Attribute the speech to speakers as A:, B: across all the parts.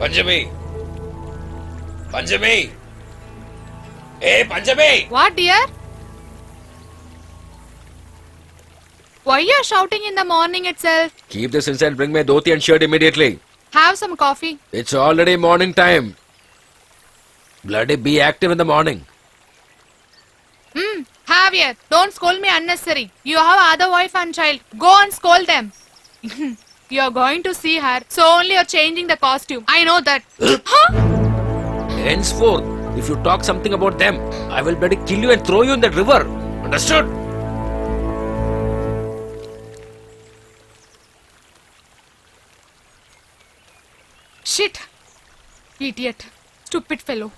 A: Panjami! Panjami! Hey, Panjami!
B: What, dear? Why you are shouting in the morning itself?
A: Keep this inside, bring my dhoti and shirt immediately.
B: Have some coffee.
A: It's already morning time. Bloody be active in the morning.
B: Javier, don't scold me unnecessary. You have other wife and child. Go and scold them. You are going to see her, so only you're changing the costume. I know that. Huh?
A: Henceforth, if you talk something about them, I will bloody kill you and throw you in that river. Understood?
B: Shit. Idiot. Stupid fellow.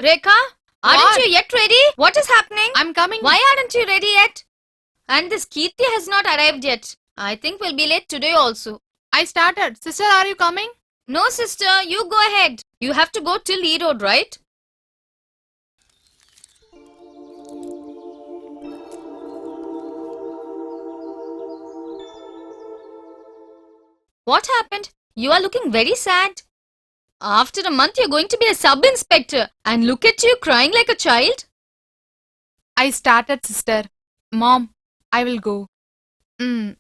C: Rekha, aren't you yet ready? What is happening?
B: I'm coming.
C: Why aren't you ready yet? And this Kirti has not arrived yet. I think we'll be late today also.
B: I started. Sister, are you coming?
C: No, sister, you go ahead. You have to go till E Road, right? What happened? You are looking very sad. After a month, you're going to be a sub-inspector. And look at you crying like a child.
B: I started, sister. Mom, I will go. You'll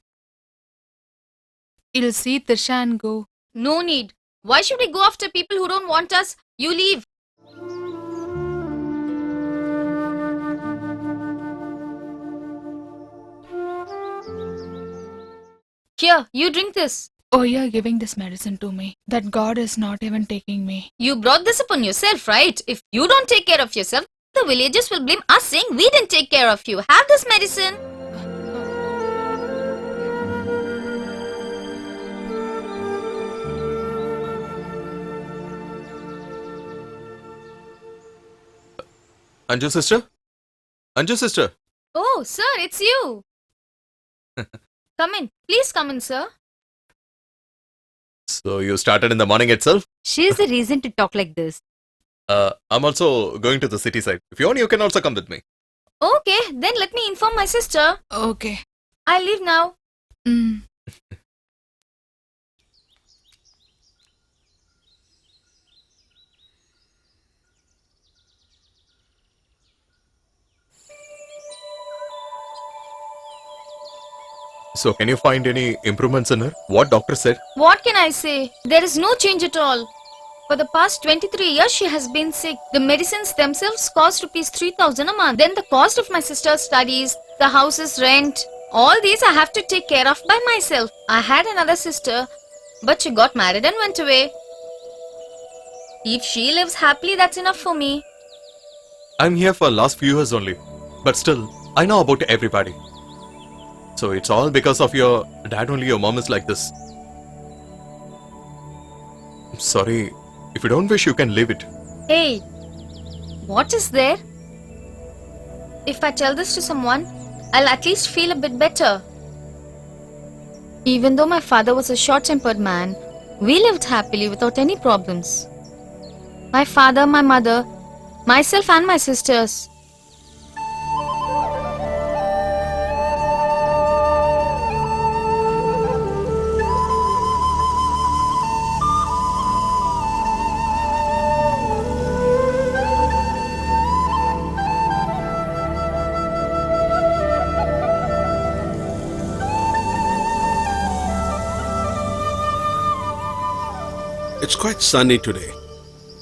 B: see Trisha and go.
C: No need. Why should we go after people who don't want us? You leave. Here, you drink this.
B: Oh, you're giving this medicine to me. That God is not even taking me.
C: You brought this upon yourself, right? If you don't take care of yourself, the villagers will blame us saying we didn't take care of you. Have this medicine.
D: Anju sister? Anju sister?
C: Oh, sir, it's you. Come in. Please come in, sir.
D: So you started in the morning itself?
C: She's the reason to talk like this.
D: I'm also going to the city side. If you want, you can also come with me.
C: Okay, then let me inform my sister.
B: Okay.
C: I'll leave now.
D: So can you find any improvements in her? What doctor said?
C: What can I say? There is no change at all. For the past 23 years, she has been sick. The medicines themselves cost rupees 3,000 a month. Then the cost of my sister's studies, the house's rent, all these I have to take care of by myself. I had another sister, but she got married and went away. If she lives happily, that's enough for me.
D: I'm here for last few years only. But still, I know about everybody. So it's all because of your dad only your mom is like this. I'm sorry. If you don't wish, you can leave it.
C: Hey, what is there? If I tell this to someone, I'll at least feel a bit better. Even though my father was a short-tempered man, we lived happily without any problems. My father, my mother, myself and my sisters.
E: It's quite sunny today.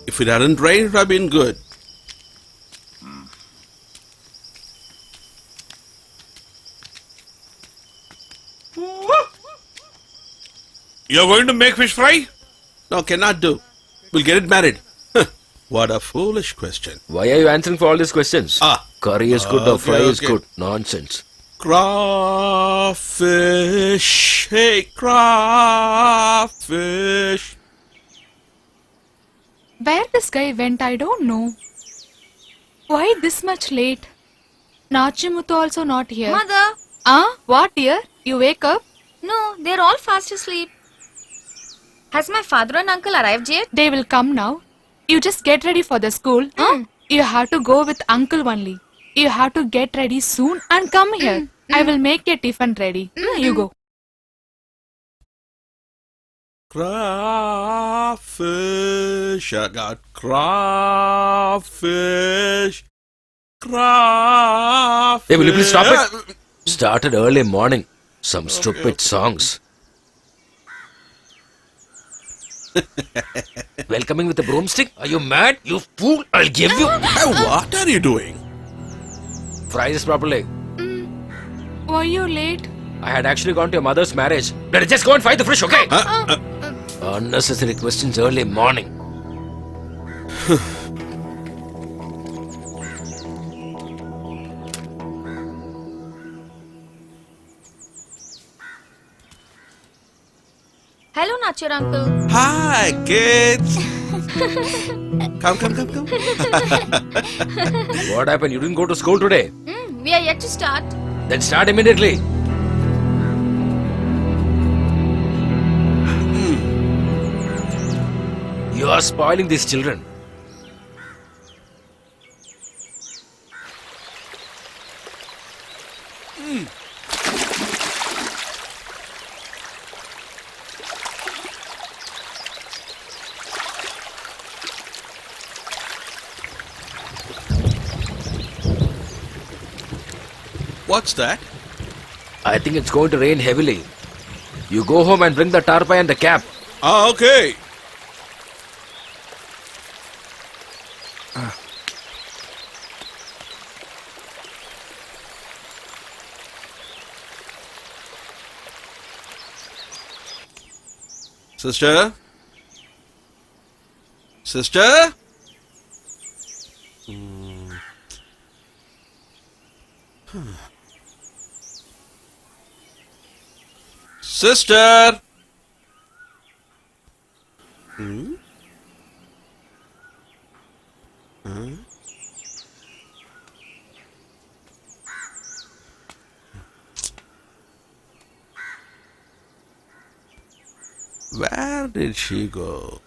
E: If it hadn't rained, it would have been good.
F: You're going to make fish fry?
E: No, cannot do. We'll get it married. What a foolish question.
A: Why are you answering for all these questions? Curry is good or fry is
E: okay.
A: good. Nonsense.
E: Crawfish. Hey, crawfish.
B: Where this guy went, I don't know. Why this much late? Nachimuthu also not here.
C: Mother!
B: What dear? You wake up?
C: No, they're all fast asleep. Has my father and uncle arrived yet?
B: They will come now. You just get ready for the school. You have to go with uncle only. You have to get ready soon and come here. I will make your tiffin ready. You go.
E: Crawfish. I got crawfish. Crawfish.
A: Hey, will you please stop it? Started early morning. Some stupid songs. Welcoming with a broomstick? Are you mad? You fool! I'll give you.
E: Hey, what are you doing?
A: Fry this properly.
B: Why you late?
A: I had actually gone to your mother's marriage. Let us just go and fry the fish, okay? Unnecessary questions early morning.
C: Hello, Nachir uncle.
E: Hi, kids. Come.
A: What happened? You didn't go to school today?
C: We are yet to start.
A: Then start immediately. You are spoiling these children.
E: What's that?
A: I think it's going to rain heavily. You go home and bring the tarpai and the cap.
E: Okay. Sister? Sister? Sister? Where did she go?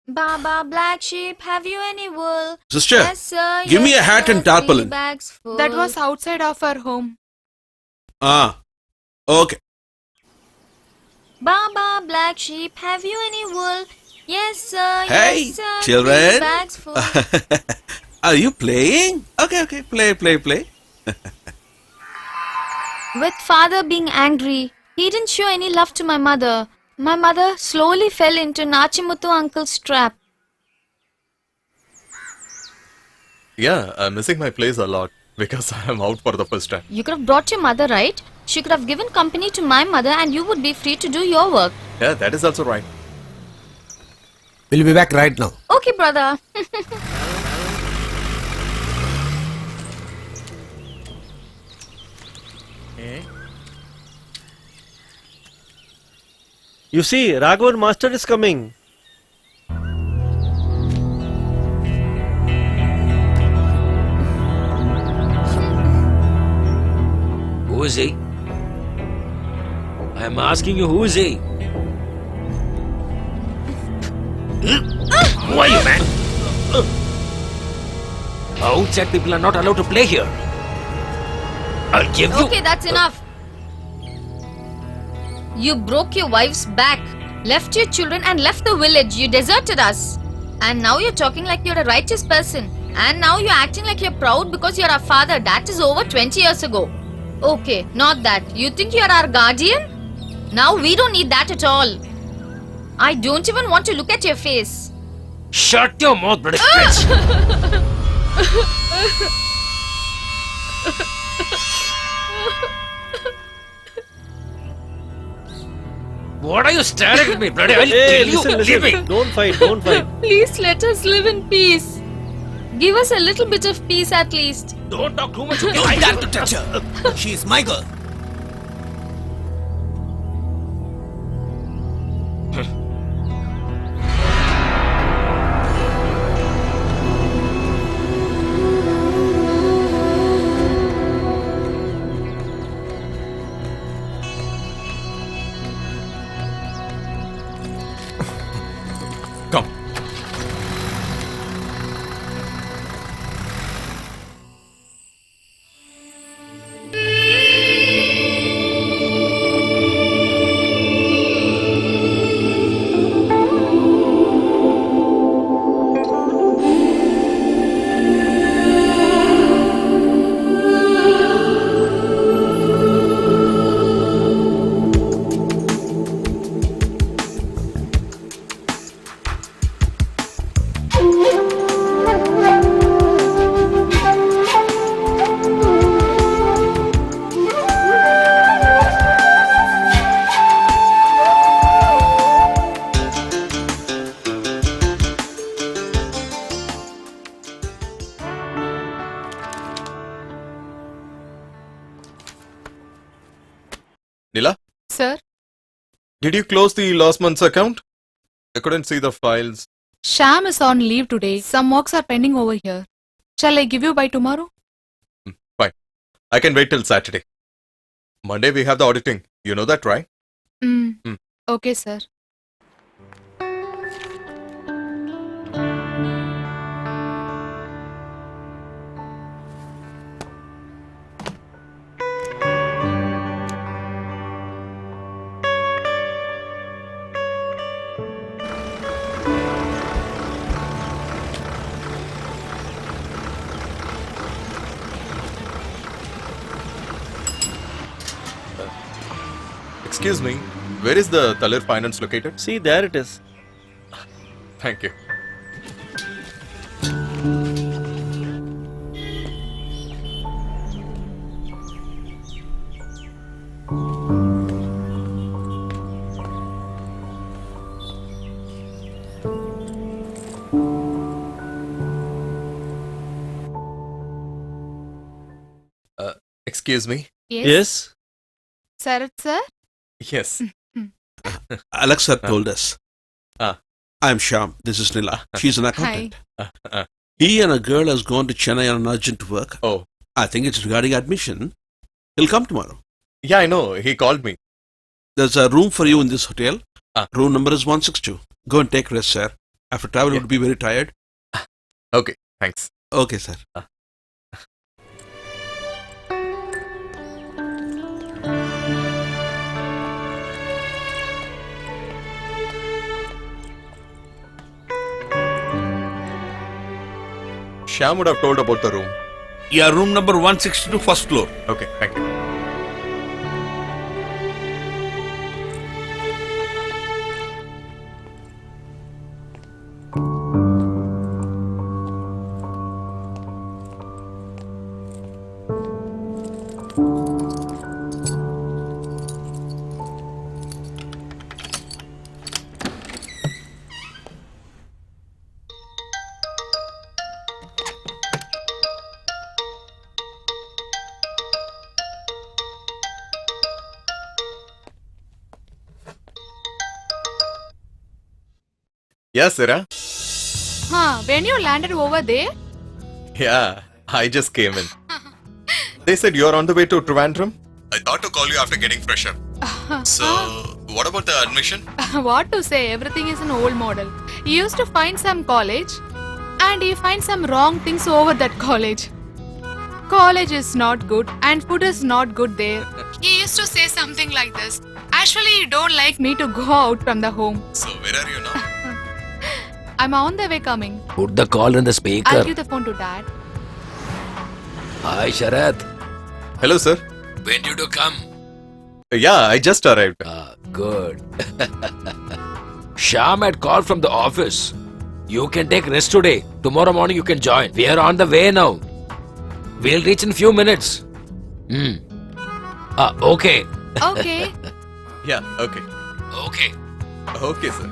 C: Baba, black sheep, have you any wool?
E: Sister,
C: Yes, sir.
E: give me
C: yes,
E: a hat
C: sir,
E: and tarpaulin.
C: 3 bags full.
B: That was outside of our home.
E: Okay.
C: Baba, black sheep, have you any wool? Yes, sir.
E: Hey,
C: yes, sir.
E: children.
C: 3 bags full.
E: Are you playing? Okay. Play.
C: With father being angry, he didn't show any love to my mother. My mother slowly fell into Nachimuthu uncle's trap.
D: Yeah, I'm missing my place a lot because I'm out for the first time.
C: You could have brought your mother, right? She could have given company to my mother and you would be free to do your work.
D: Yeah, that is also right.
G: We'll be back right now.
C: Okay, brother.
H: You see, Raghavan Master is coming.
A: Who is he? I am asking you, who is he? Who are you, man? Outside people are not allowed to play here. I'll give you.
C: Okay, that's enough. You broke your wife's back, left your children and left the village. You deserted us. And now you're talking like you're a righteous person. And now you're acting like you're proud because you're our father. That is over 20 years ago. Okay, not that. You think you're our guardian? Now we don't need that at all. I don't even want to look at your face.
A: Shut your mouth, bloody bitch! What are you staring at me, bloody? I'll
H: Hey,
A: kill you.
H: listen,
A: Leave me.
H: listen. Don't fight, don't fight.
C: Please let us live in peace. Give us a little bit of peace at least.
A: Don't talk too much.
G: You don't dare to touch her. She is my girl.
D: Come. Nila,
B: Sir,
D: did you close the last month's account? I couldn't see the files.
B: Sham is on leave today. Some works are pending over here. Shall I give you by tomorrow?
D: Fine. I can wait till Saturday. Monday we have the auditing. You know that, right?
B: Mm. Okay, sir.
D: Excuse me. Where is the Talir Finance located?
H: See, there it is.
D: Thank you. Excuse me.
H: Yes?
B: Sarath, sir?
D: Yes.
E: Alex sir told us.
D: Ah.
E: I'm Shyam. This is Nila. She's an
B: Hi.
E: accountant. He and a girl has gone to Chennai on urgent work.
D: Oh,
E: I think it's regarding admission. He'll come tomorrow.
D: yeah, I know. He called me.
E: There's a room for you in this hotel.
D: Ah.
E: Room number is 162. Go and take rest, sir. After travel,
D: Yeah.
E: you'll be very tired.
D: Okay, thanks.
E: Okay, sir.
D: Shyam would have told about the room.
F: Yeah, room number 162, first floor.
D: Okay, thank you. Yeah, Sarah?
B: When you landed over there,
D: Yeah, I just came in. They said you're on the way to Trivandrum. I thought to call you after getting fresh up. So, what about the admission?
B: what to say, everything is an old model. You used to find some college and you find some wrong things over that college. College is not good and food is not good there. You used to say something like this. Actually, you don't like me to go out from the home.
D: So, where are you now?
B: I'm on the way coming.
A: Put the call in the speaker.
B: I'll give the phone to Dad.
A: Hi, Sharath.
D: Hello, sir.
A: When did you come?
D: Yeah, I just arrived.
A: Good. Sham had called from the office. You can take rest today. Tomorrow morning you can join. We are on the way now. We'll reach in few minutes. Okay.
B: Okay.
D: Yeah, okay.
A: Okay.
D: Okay, sir.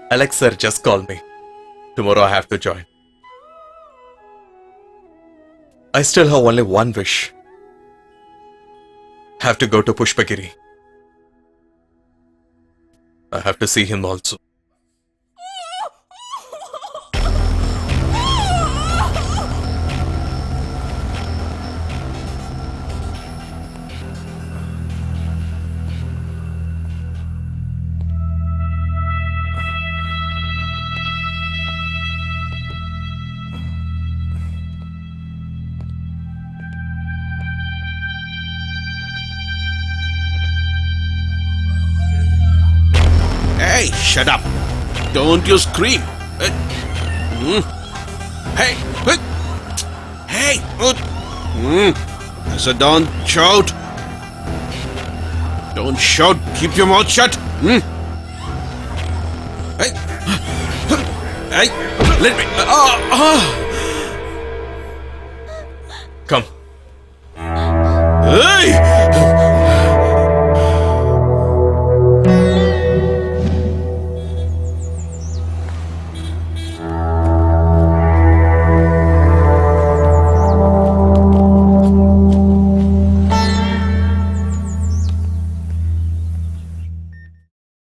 D: Alex sir just called me. Tomorrow I have to join. I still have only one wish. Have to go to Pushpagiri. I have to see him also.
E: Hey, shut up. Don't you scream. Hey, hey. I said don't shout. Don't shout. Keep your mouth shut. Hey. Hey, let me.
D: Come.
E: Hey.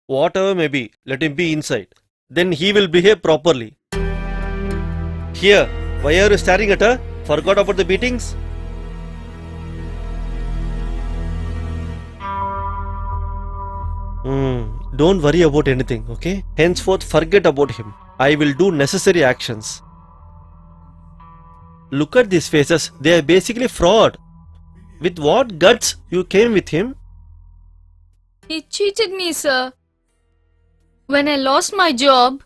H: Whatever may be, let him be inside. Then he will behave properly. Here, why are you staring at her? Forgot about the beatings? Don't worry about anything, okay? Henceforth, forget about him. I will do necessary actions. Look at these faces. They are basically fraud. With what guts you came with him?
C: He cheated me, sir. When I lost my job,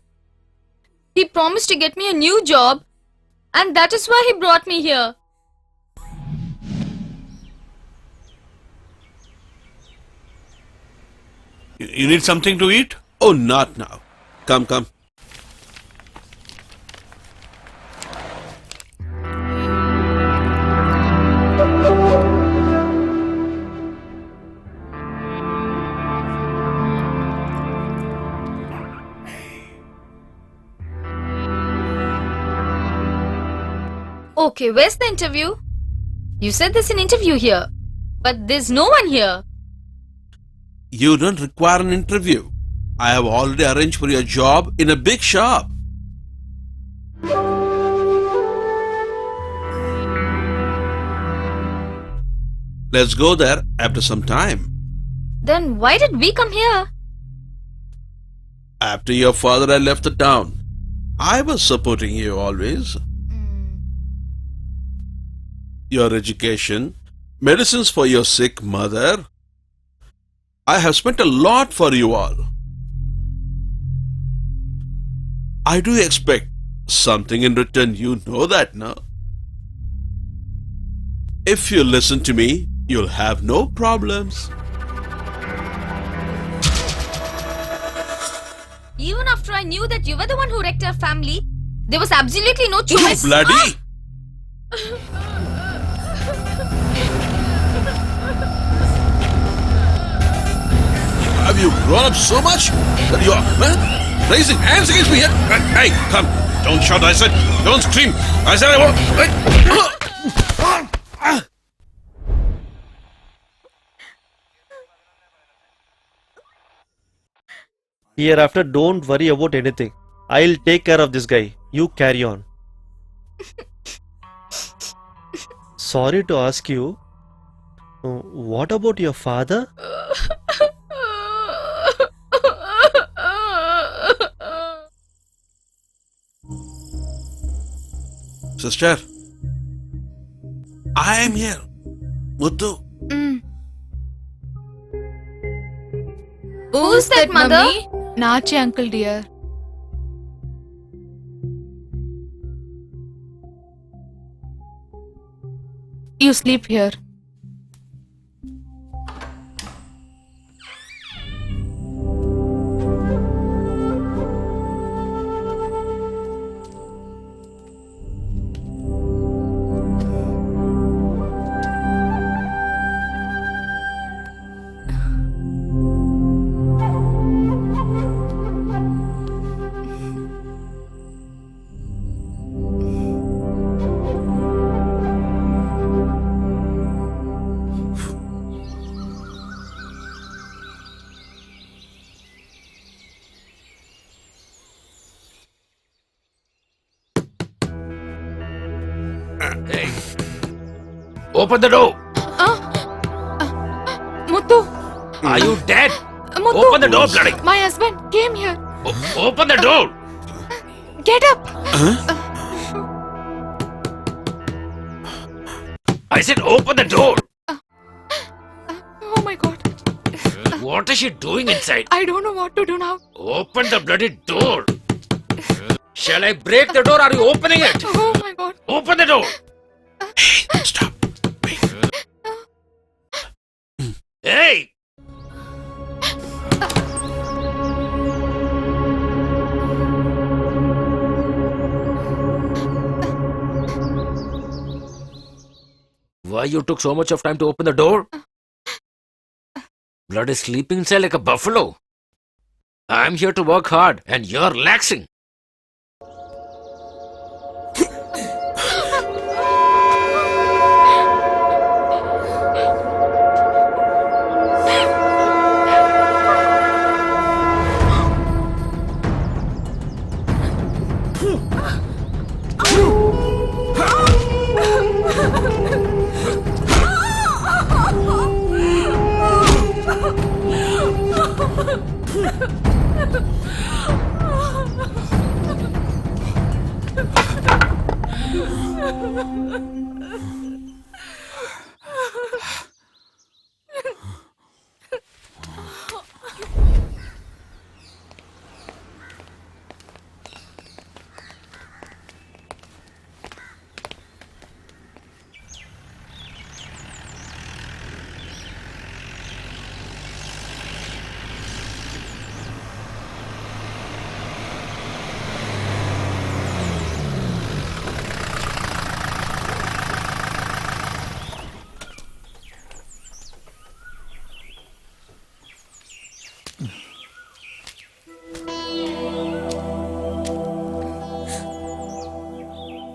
C: he promised to get me a new job, and that is why he brought me here.
E: You need something to eat? Oh, not now. Come, come.
C: Okay, where's the interview? You said there's an interview here, but there's no one here.
E: You don't require an interview. I have already arranged for your job in a big shop. Let's go there after some time.
C: Then why did we come here?
E: After your father had left the town, I was supporting you always. Your education, medicines for your sick mother. I have spent a lot for you all. I do expect something in return, you know that, no? If you listen to me, you'll have no problems.
C: Even after I knew that you were the one who wrecked our family, there was absolutely no
E: You
C: choice.
E: bloody! Have you grown up so much that you are raising hands against me here? Hey, come! Don't shout! I said, don't scream! I said I won't.
H: Hereafter, don't worry about anything. I'll take care of this guy. You carry on. Sorry to ask you, what about your father?
E: Sister, I am here. Muthu.
C: Who's that, mother?
B: Mummy? Nachi uncle dear. You sleep here.
A: Hey, open the door.
B: Muthu,
A: Are you dead?
B: Muthu.
A: Open the door, bloody.
B: My husband came here.
A: Open the door.
B: Get up.
A: I said open the door.
B: Oh my god.
A: What is she doing inside?
B: I don't know what to do now.
A: Open the bloody door. Shall I break the door? Or are you opening it?
B: Oh my god.
A: Open the door.
E: Stop.
A: Hey. Why you took so much of time to open the door? Blood is sleeping inside like a buffalo. I'm here to work hard and you're relaxing.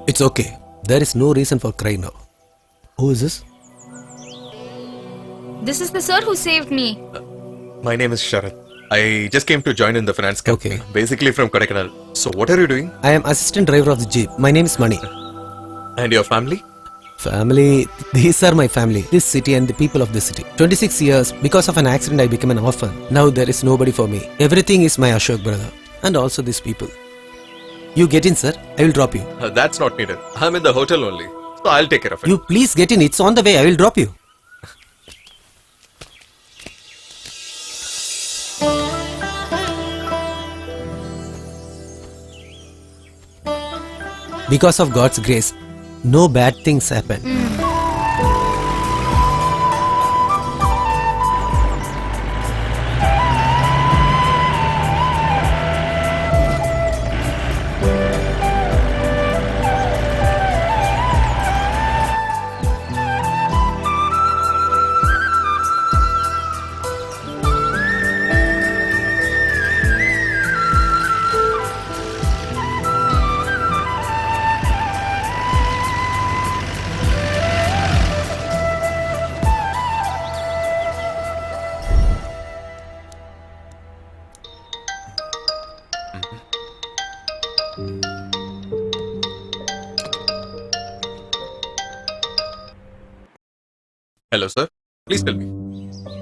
G: It's okay. There is no reason for cry now. Who is this?
C: This is the sir who saved me.
D: My name is Sharat. I just came to join in the finance company.
G: Okay.
D: Basically from Kodaikanal. So what are you doing?
G: I am assistant driver of the jeep. My name is Mani.
D: And your family?
G: Family, these are my family. This city and the people of this city. 26 years, because of an accident I became an orphan. Now there is nobody for me. Everything is my Ashok brother. And also these people. You get in, sir. I will drop you.
D: That's not needed. I'm in the hotel only. So I'll take care of it.
G: You please get in. It's on the way. I will drop you. Because of God's grace, no bad things happen.
D: Hello, sir. Please tell me.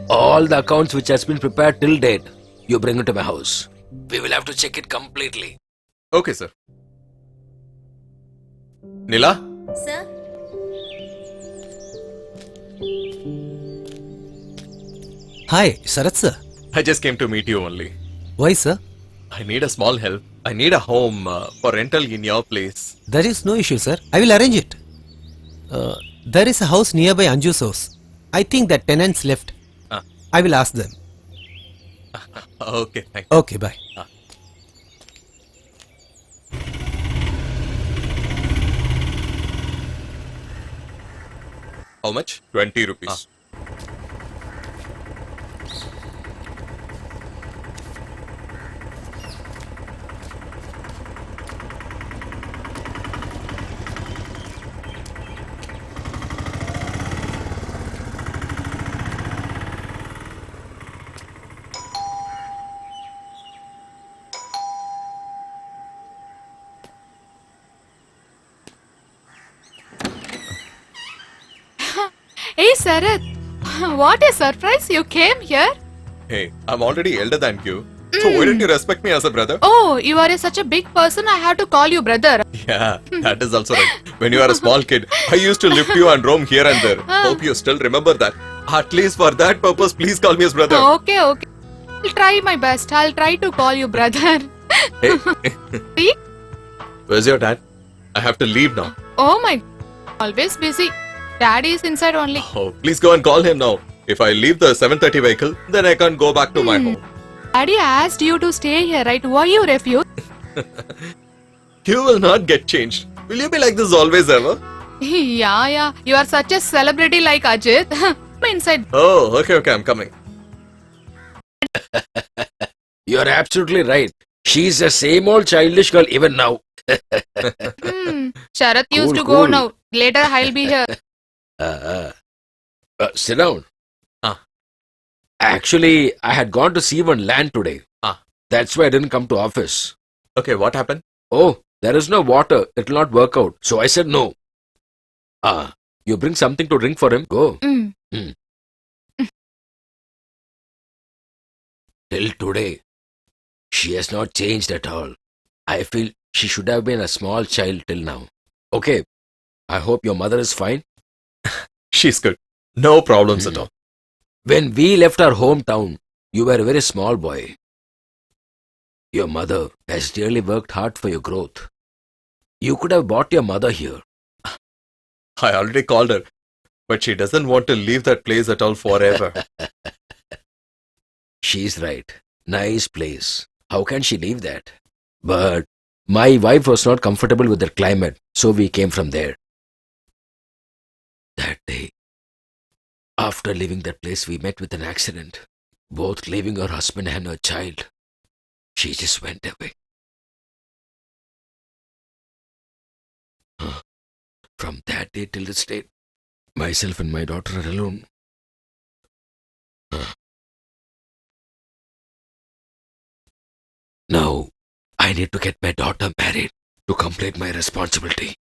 A: All the accounts which has been prepared till date, you bring it to my house. We will have to check it completely.
D: Okay, sir. Nila?
C: Sir?
G: Hi, Sharat sir.
D: I just came to meet you only.
G: Why, sir?
D: I need a small help. I need a home for rental in your place.
G: There is no issue, sir. I will arrange it. There is a house nearby Anju's house. I think that tenants left.
D: Ah.
G: I will ask them.
D: Okay, thank you.
G: Okay, bye.
D: How much? 20 rupees.
B: Hey, Sarath. What a surprise you came here.
D: Hey, I'm already elder than you. So why don't you respect me as a brother?
B: Oh, you are such a big person, I have to call you brother.
D: Yeah, that is also right. When you are a small kid, I used to lift you and roam here and there. Hope you still remember that. At least for that purpose, please call me as brother.
B: Okay. I'll try my best. I'll try to call you brother.
D: Hey,
B: See?
D: where's your dad? I have to leave now.
B: Oh my, always busy. Daddy is inside only.
D: Oh, please go and call him now. If I leave the 7:30 vehicle, then I can't go back to my home.
B: Daddy asked you to stay here, right? Why you refuse?
D: You will not get changed. Will you be like this always ever?
B: Yeah. You are such a celebrity like Ajit. Come inside.
D: Oh, okay, I'm coming.
A: You are absolutely right. She's the same old childish girl even now.
B: Sharath used
A: Cool,
B: to go
A: cool.
B: now. Later I'll be here.
A: Sit down.
D: Ah.
A: Actually, I had gone to see one land today.
D: Ah.
A: That's why I didn't come to office.
D: Okay, what happened?
A: Oh, there is no water. It will not work out. So I said no. You bring something to drink for him. Go. Till today, she has not changed at all. I feel she should have been a small child till now. Okay, I hope your mother is fine.
D: She's good. No problems at all.
A: When we left our hometown, you were a very small boy. Your mother has really worked hard for your growth. You could have brought your mother here.
D: I already called her, but she doesn't want to leave that place at all forever.
A: She's right. Nice place. How can she leave that? But my wife was not comfortable with the climate, so we came from there. That day, after leaving that place, we met with an accident. Both leaving her husband and her child. She just went away. From that day till this day, myself and my daughter are alone. Now, I need to get my daughter married to complete my responsibility.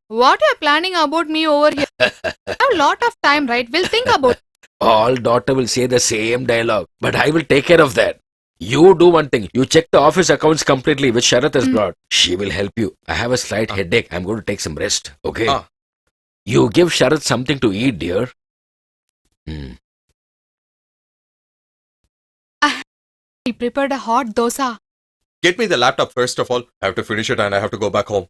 B: What are you planning about me over here? I have a lot of time, right? We'll think about.
A: All daughter will say the same dialogue, but I will take care of that. You do one thing. You check the office accounts completely, which Sharath has brought. She will help you. I have a slight headache. I'm going to take some rest. Okay? You give Sharath something to eat, dear.
B: He prepared a hot dosa.
D: Get me the laptop first of all. I have to finish it and I have to go back home.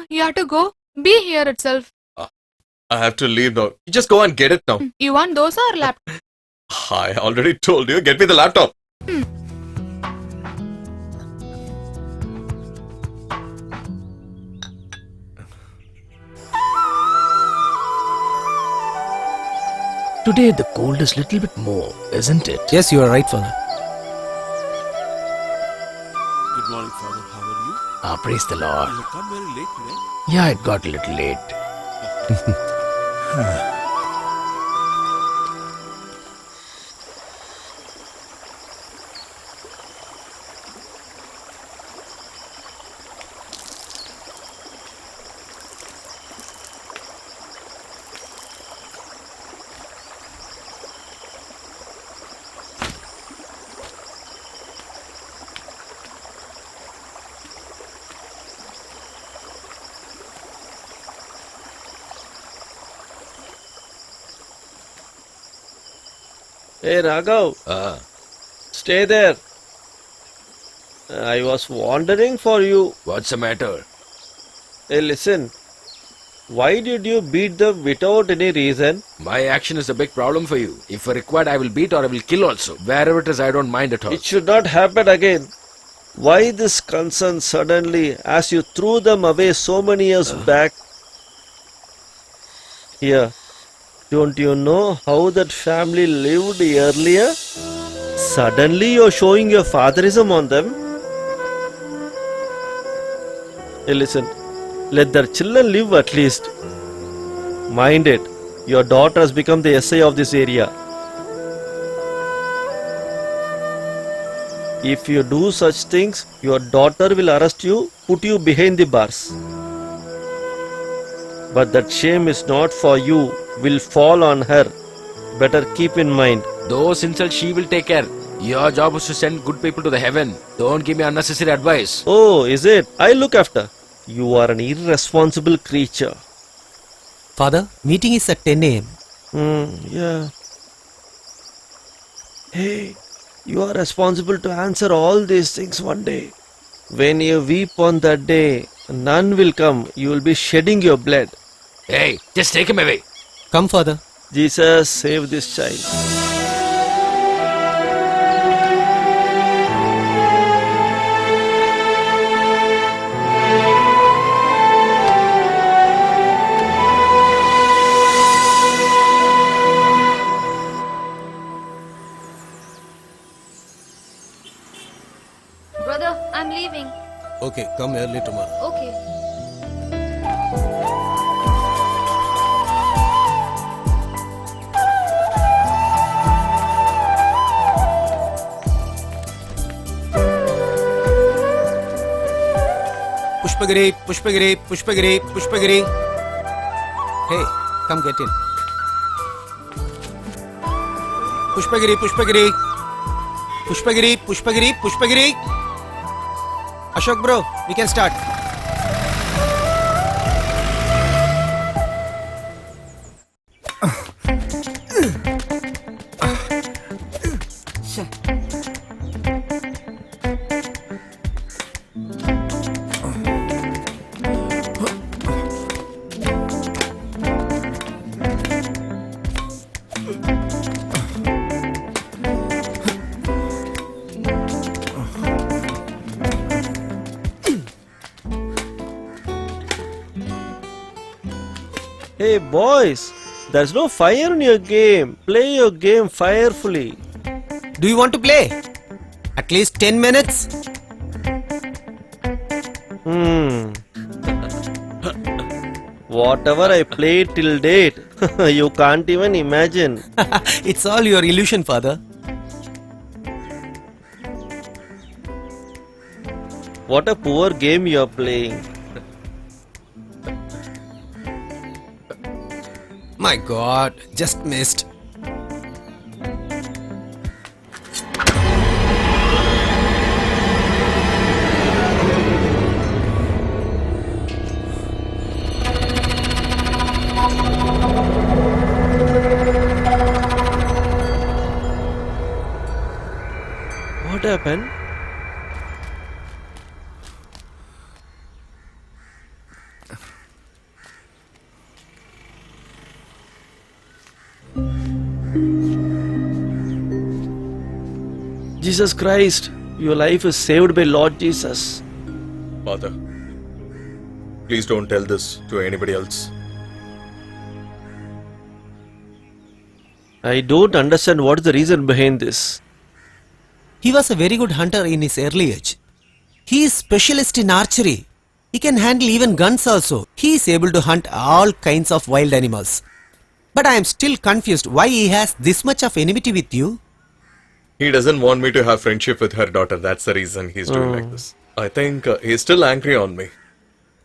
B: You have to go. Be here itself.
D: I have to leave now. You just go and get it now.
B: You want dosa or laptop?
D: I already told you. Get me the laptop.
A: Today the cold is little bit more, isn't it?
G: Yes, you are right, father.
E: Good morning, Father. How are you?
A: Praise the Lord.
E: You have come very late today.
A: Yeah, it got a little late.
H: Hey Raghav, stay there. I was wondering for you.
A: what's the matter?
H: Hey, listen. Why did you beat them without any reason?
A: My action is a big problem for you. If required, I will beat or I will kill also. Wherever it is, I don't mind at all.
H: It should not happen again. Why this concern suddenly as you threw them away so many years back? Here, don't you know how that family lived earlier? Suddenly you're showing your fatherism on them? Hey, listen. Let their children live at least. Mind it, your daughter has become the essay of this area. If you do such things, your daughter will arrest you, put you behind the bars. But that shame is not for you, will fall on her. Better keep in mind.
A: Those insults she will take care. Your job is to send good people to the heaven. Don't give me unnecessary advice.
H: Oh, is it? I look after. You are an irresponsible creature.
G: Father, meeting is at 10 a.m.
H: Yeah. Hey, you are responsible to answer all these things one day. When you weep on that day, none will come. You will be shedding your blood.
A: Hey, just take him away.
G: Come, Father.
H: Jesus, save this child.
C: Brother, I'm leaving.
G: Okay, come early tomorrow.
C: Okay.
G: Pushpagiri, Pushpagiri, Pushpagiri, Pushpagiri. Hey, come get in. Pushpagiri, Pushpagiri. Pushpagiri, Pushpagiri, Pushpagiri. Ashok bro, we can start.
H: Hey boys, there's no fire in your game. Play your game firefully.
G: Do you want to play? At least 10 minutes?
H: Whatever I played till date, you can't even imagine.
G: It's all your illusion, Father.
H: What a poor game you're playing.
G: My God, just missed.
H: What happened? Jesus Christ, your life is saved by Lord Jesus.
D: Father, please don't tell this to anybody else.
H: I don't understand what is the reason behind this.
G: He was a very good hunter in his early age. He is specialist in archery. He can handle even guns also. He is able to hunt all kinds of wild animals. But I am still confused why he has this much of enmity with you.
D: He doesn't want me to have friendship with her daughter. That's the reason he's doing like this. I think he's still angry on me.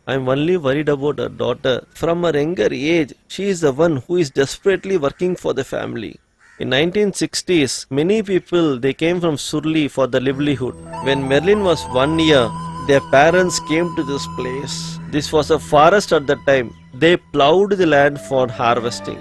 H: I'm only worried about her daughter. From her younger age, she is the one who is desperately working for the family. In 1960s, many people they came from Surli for their livelihood. When Merlin was 1 year, their parents came to this place. This was a forest at the time. They plowed the land for harvesting.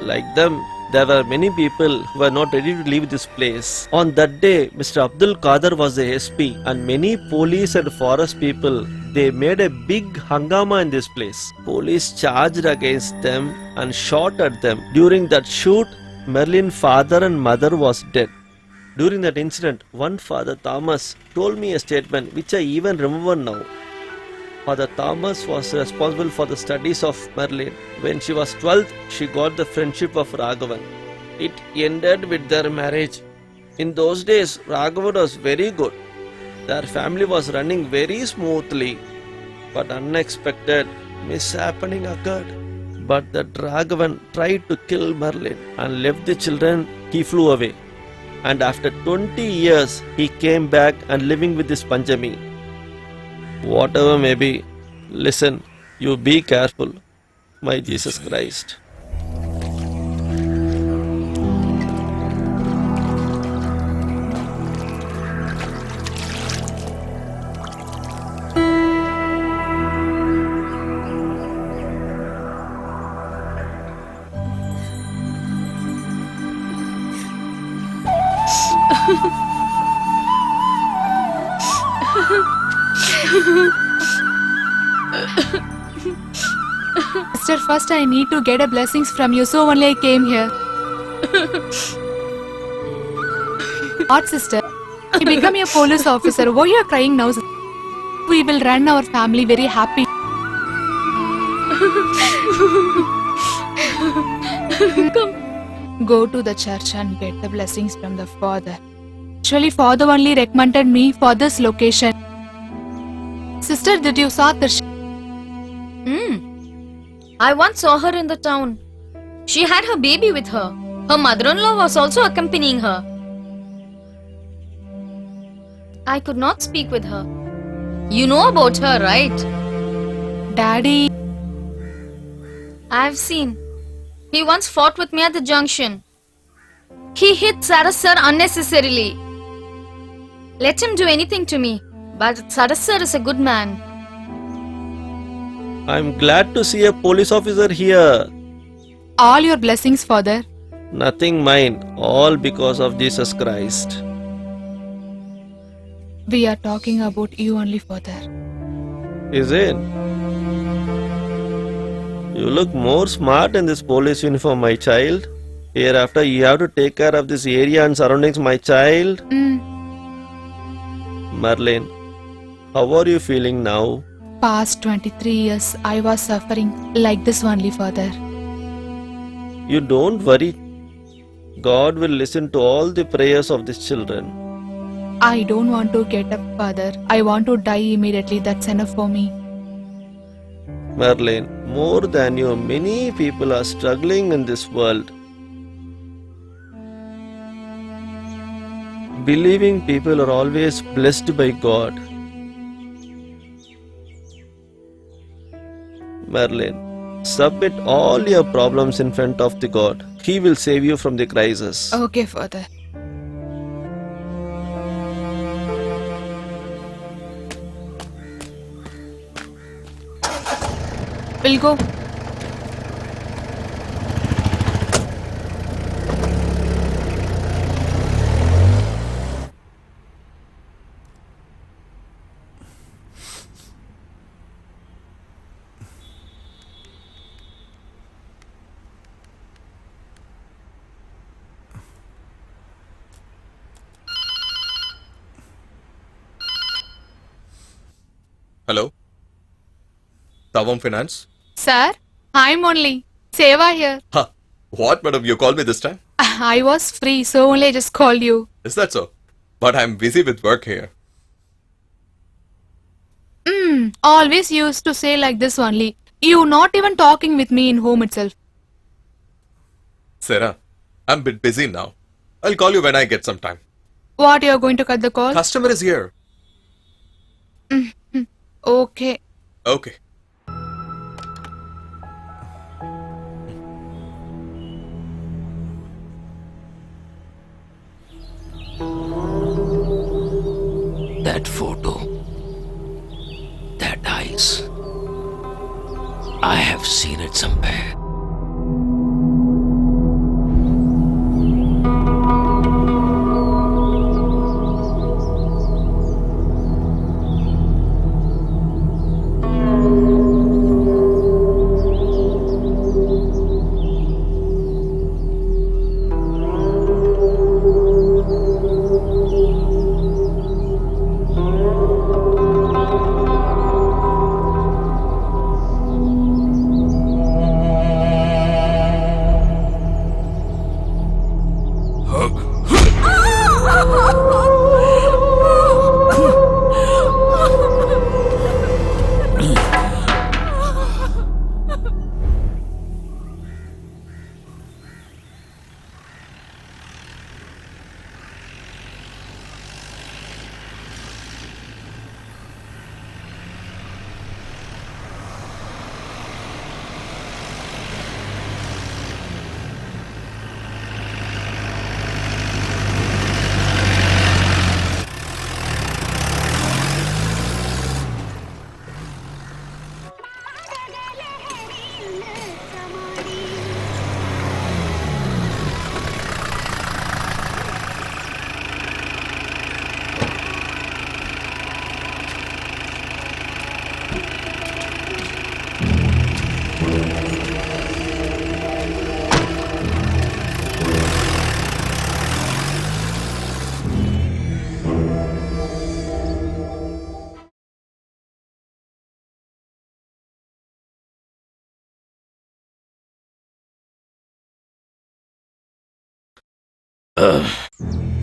H: Like them, there were many people who were not ready to leave this place. On that day, Mr. Abdul Qadir was the SP, and many police and forest people, they made a big hangama in this place. Police charged against them and shot at them. During that shoot, Merlin's father and mother was dead. During that incident, one Father Thomas told me a statement which I even remember now. Father Thomas was responsible for the studies of Merlin. When she was 12, she got the friendship of Raghavan. It ended with their marriage. In those days, Raghavan was very good. Their family was running very smoothly. But unexpected mishappening occurred. But that Raghavan tried to kill Merlin and left the children. He flew away. And after 20 years, he came back and living with this Panchami. Whatever may be, listen, you be careful, my Jesus Christ.
B: Sister, first I need to get a blessings from you, so only I came here. What, sister? You become a police officer. Why you are crying now? Sister? We will run our family very happy. Come. Go to the church and get the blessings from the Father. Actually, Father only recommended me for this location. Sister, did you saw the
C: I once saw her in the town. She had her baby with her. Her mother-in-law was also accompanying her. I could not speak with her. You know about her, right?
B: Daddy?
C: I've seen. He once fought with me at the junction. He hit Saras sir unnecessarily. Let him do anything to me. But Saras sir is a good man.
H: I'm glad to see a police officer here.
B: All your blessings, Father.
H: Nothing mine, all because of Jesus Christ.
B: We are talking about you only, Father.
H: Is it? You look more smart in this police uniform, my child. Hereafter, you have to take care of this area and surroundings, my child. Merlin, how are you feeling now?
B: Past 23 years, I was suffering like this only, Father.
H: You don't worry. God will listen to all the prayers of these children.
B: I don't want to get up, Father. I want to die immediately. That's enough for me.
H: Merlin, more than you, many people are struggling in this world. Believing people are always blessed by God. Merlin, submit all your problems in front of the God. He will save you from the crisis.
B: Okay, Father. We'll go.
D: Hello? Tavam Finance?
B: Sir, I'm only. Seva here.
D: Huh. What, madam? You called me this time?
B: I was free, so only I just called you.
D: Is that so? But I'm busy with work here.
B: Always used to say like this only. You not even talking with me in home itself.
D: Sarah, I'm a bit busy now. I'll call you when I get some time.
B: What, you're going to cut the call?
D: Customer is here.
B: Okay.
D: Okay.
A: That photo, that eyes, I have seen it somewhere.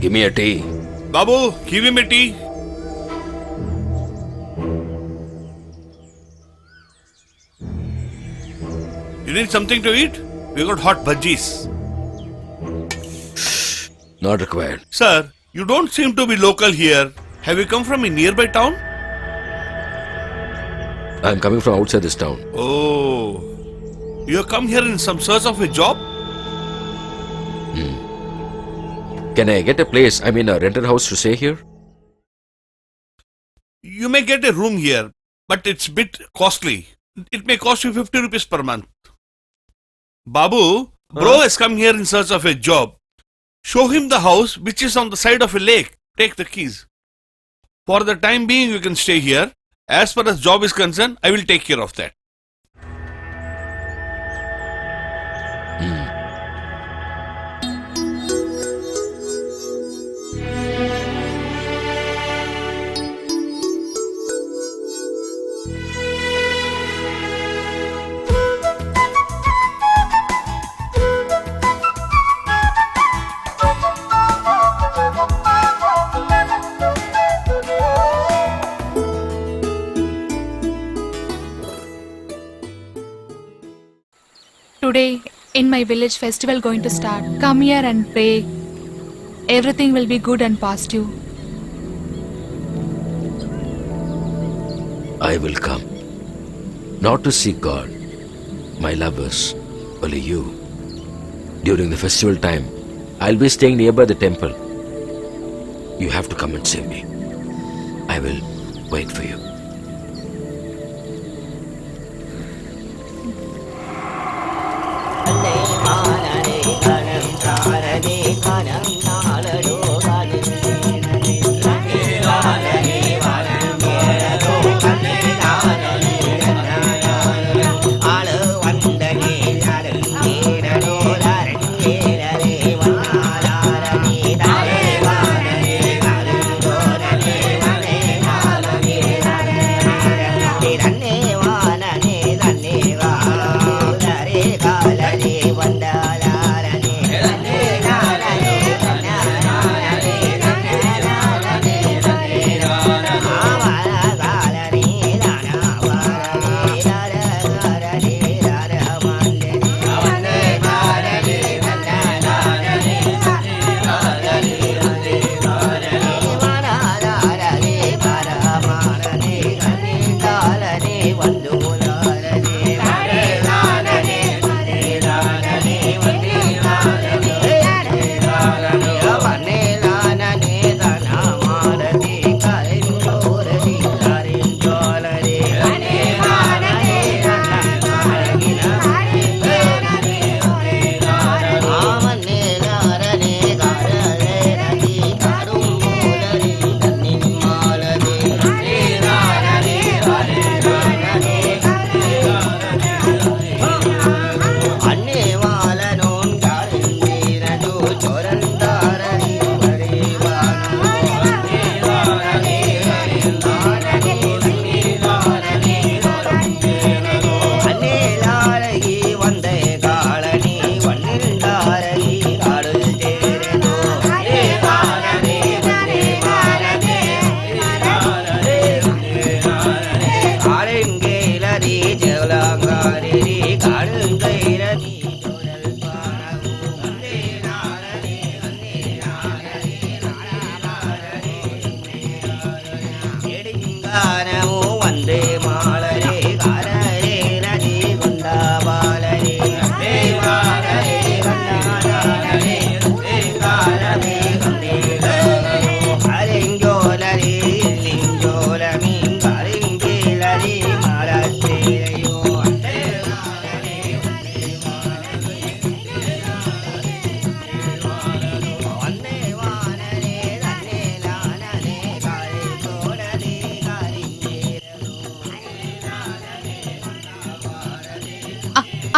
A: Give me a tea.
F: Babu, give him a tea. You need something to eat? We got hot bhajis.
A: Not required.
F: Sir, you don't seem to be local here. Have you come from a nearby town?
A: I'm coming from outside this town.
F: Oh, you have come here in some search of a job?
A: Can I get a place? I mean, a rented house to stay here?
F: You may get a room here, but it's bit costly. It may cost you 50 rupees per month. Babu, bro has come here in search of a job. Show him the house which is on the side of a lake. Take the keys. For the time being, you can stay here. As far as job is concerned, I will take care of that.
B: Today, in my village festival going to start. Come here and pray. Everything will be good and positive.
A: I will come. Not to seek God. My lovers, only you. During the festival time, I'll be staying nearby the temple. You have to come and save me. I will wait for you.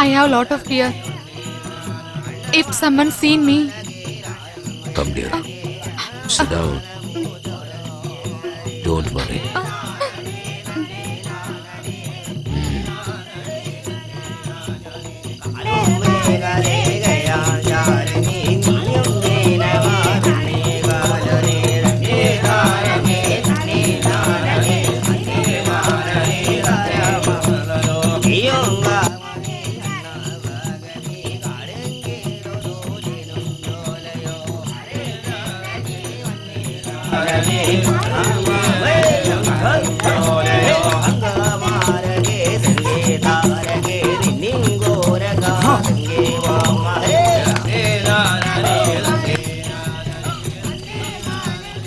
B: I have a lot of fear. If someone seen me,
A: Come, dear. Sit down. Don't worry.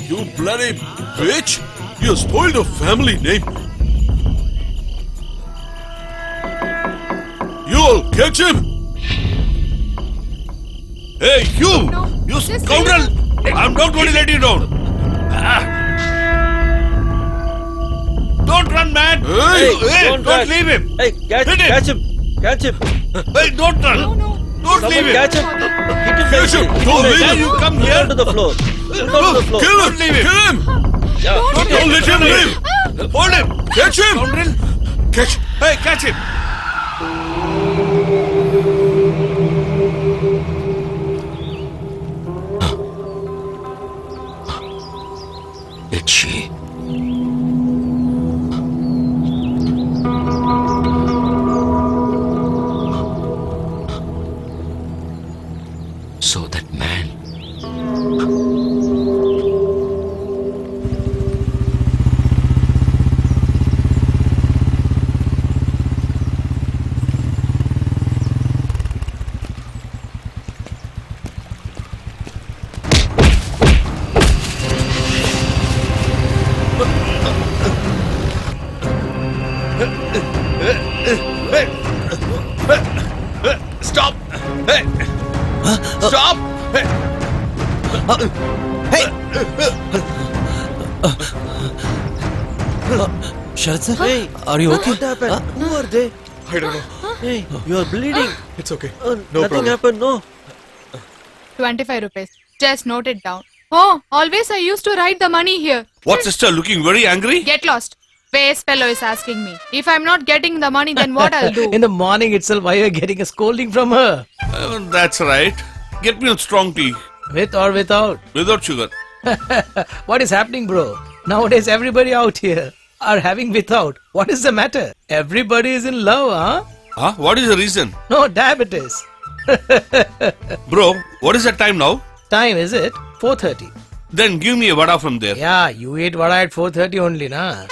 E: You bloody bitch! You spoiled a family name. You'll catch him. Hey, you!
B: No,
E: You
B: just
E: scoundrel! I'm not going to let you down. Ah. Don't run, man! Hey, don't
H: run.
E: leave him!
H: Hey, catch
E: Hit him.
H: catch him! Catch him!
E: Hey, don't run!
B: no, no.
E: Don't
H: Someone
E: leave him!
H: catch him! Hit him!
E: Catch him.
H: nicely.
E: Don't
H: Hit
E: leave
H: him.
E: him. You come
H: Put
E: here.
H: him to the floor. Put him to the floor.
E: Kill him! Kill him!
H: Yeah, hit him.
E: Don't let him live! Hold him! Catch him! Catch! Hey, catch him!
A: It's she. So that man.
E: Stop! Hey! Stop! Hey!
G: Sharat sir,
H: Hey,
G: are you okay?
H: What happened? Who are they?
D: I don't know.
H: Hey, you are bleeding.
D: It's okay.
H: Nothing
D: problem.
H: happened, no.
B: 25 rupees. Just note it down. Oh, always I used to write the money here.
F: What, sister? Looking very angry?
B: Get lost. Base fellow is asking me. If I'm not getting the money, then what I'll do?
G: In the morning itself, why are you getting a scolding from her?
F: That's right. Get me a strong tea.
G: With or without?
F: Without sugar.
G: What is happening, bro? Nowadays, everybody out here are having without. What is the matter? Everybody is in love, huh?
F: Huh? What is the reason?
G: No diabetes.
F: Bro, what is the time now?
G: Time is it? 4:30.
F: Then give me a vada from there.
G: Yeah, you ate vada at 4:30 only, na?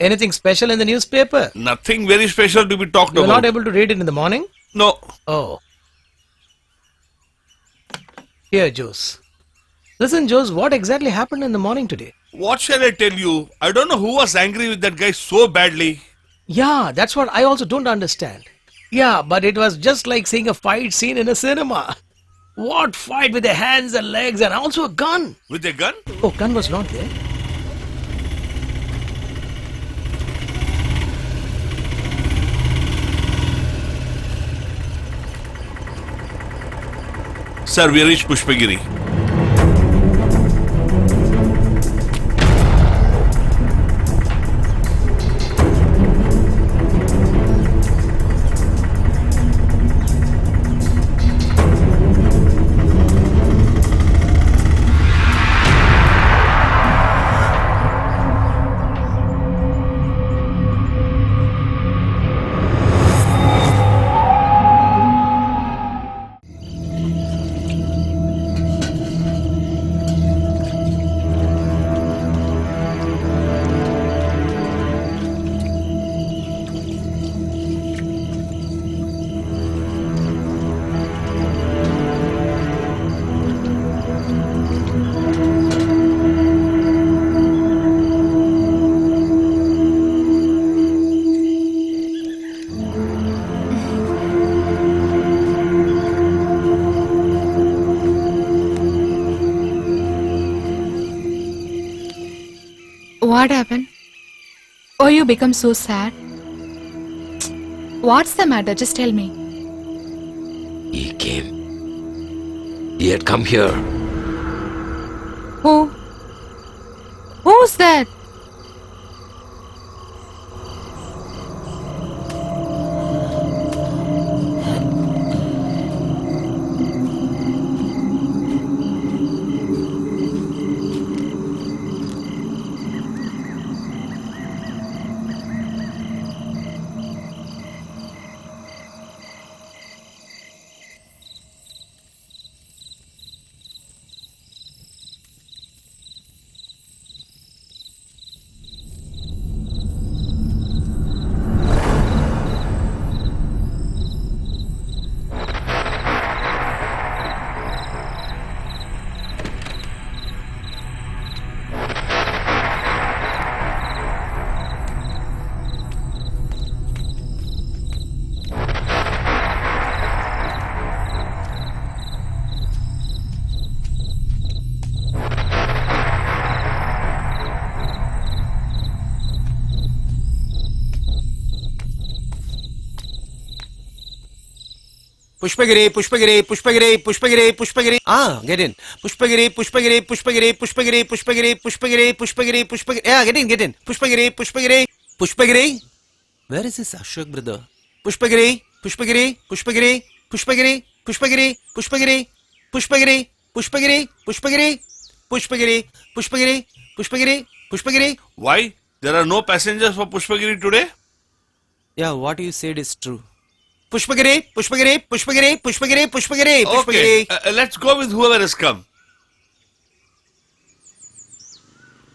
G: Anything special in the newspaper?
F: Nothing very special to be talked
G: You're
F: about.
G: not able to read it in the morning?
F: No.
G: Oh. Here, Jose. Listen, Jose, what exactly happened in the morning today?
F: What shall I tell you? I don't know who was angry with that guy so badly.
G: Yeah, that's what I also don't understand. Yeah, but it was just like seeing a fight scene in a cinema. What fight with the hands and legs and also a gun?
F: With a gun?
G: Oh, gun was not there.
F: Sir, we reached Pushpagiri.
B: What happened? Oh, you become so sad? What's the matter? Just tell me.
A: He came. He had come here.
B: Who? Who's that?
G: Pushpagiri, Pushpagiri, Pushpagiri, Pushpagiri, Pushpagiri. Ah, get in. Pushpagiri, Pushpagiri, Pushpagiri, Pushpagiri, Pushpagiri, Pushpagiri, Pushpagiri, Pushpagiri. Yeah, get in, get in. Pushpagiri, Pushpagiri, Pushpagiri. Where is this Ashok brother? Pushpagiri, Pushpagiri, Pushpagiri, Pushpagiri, Pushpagiri, Pushpagiri, Pushpagiri, Pushpagiri, Pushpagiri, Pushpagiri, Pushpagiri, Pushpagiri, Pushpagiri.
F: Why? There are no passengers for Pushpagiri today?
G: Yeah, what you said is true. Pushpagiri, Pushpagiri, Pushpagiri, Pushpagiri, Pushpagiri,
F: Okay,
G: Pushpagiri.
F: let's go with whoever has come.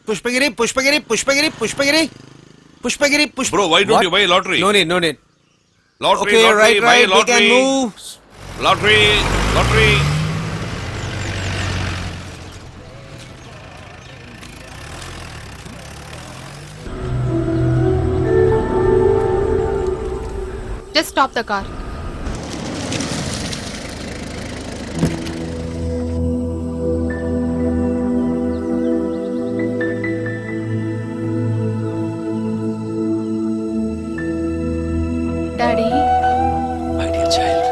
G: Pushpagiri, Pushpagiri, Pushpagiri, Pushpagiri, Pushpagiri, Pushpagiri.
F: Bro, why don't you buy lottery?
G: No need, no need.
F: Lottery,
G: Okay,
F: lottery,
G: right,
F: buy
G: right. We
F: lottery.
G: can move.
F: Lottery, lottery.
B: Just stop the car. Daddy,
A: My dear child.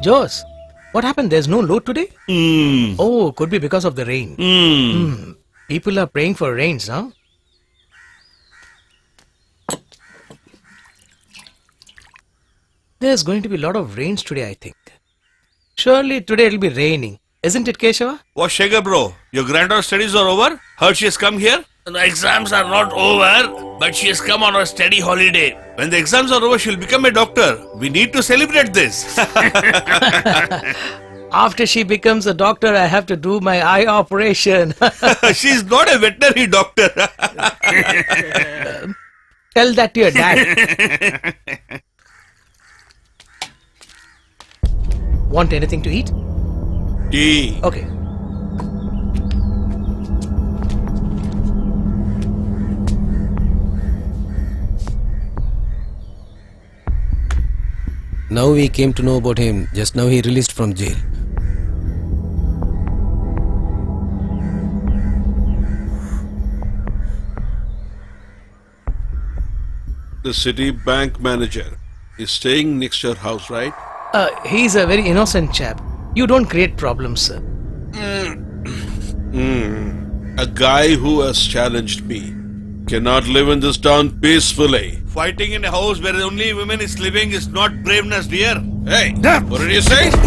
I: Jose, what happened? There's no load today?
F: Hmm.
I: Oh, could be because of the rain. People are praying for rains, huh? There's going to be a lot of rains today, I think. Surely today it'll be raining. Isn't it, Keshava?
F: What Shaker bro? Your granddaughter's studies are over? Heard she has come here? The exams are not over, but she has come on a steady holiday. When the exams are over, she'll become a doctor. We need to celebrate this.
I: After she becomes a doctor, I have to do my eye operation.
F: She's not a veterinary doctor.
I: Tell that to your dad. Want anything to eat?
F: Tea.
I: Okay.
G: Now we came to know about him. Just now he released from jail.
E: The Citibank manager is staying next to your house, right?
I: He's a very innocent chap. You don't create problems, sir.
E: A guy who has challenged me cannot live in this town peacefully.
F: Fighting in a house where only women is living is not braveness, dear.
E: Hey, what did you say? Keep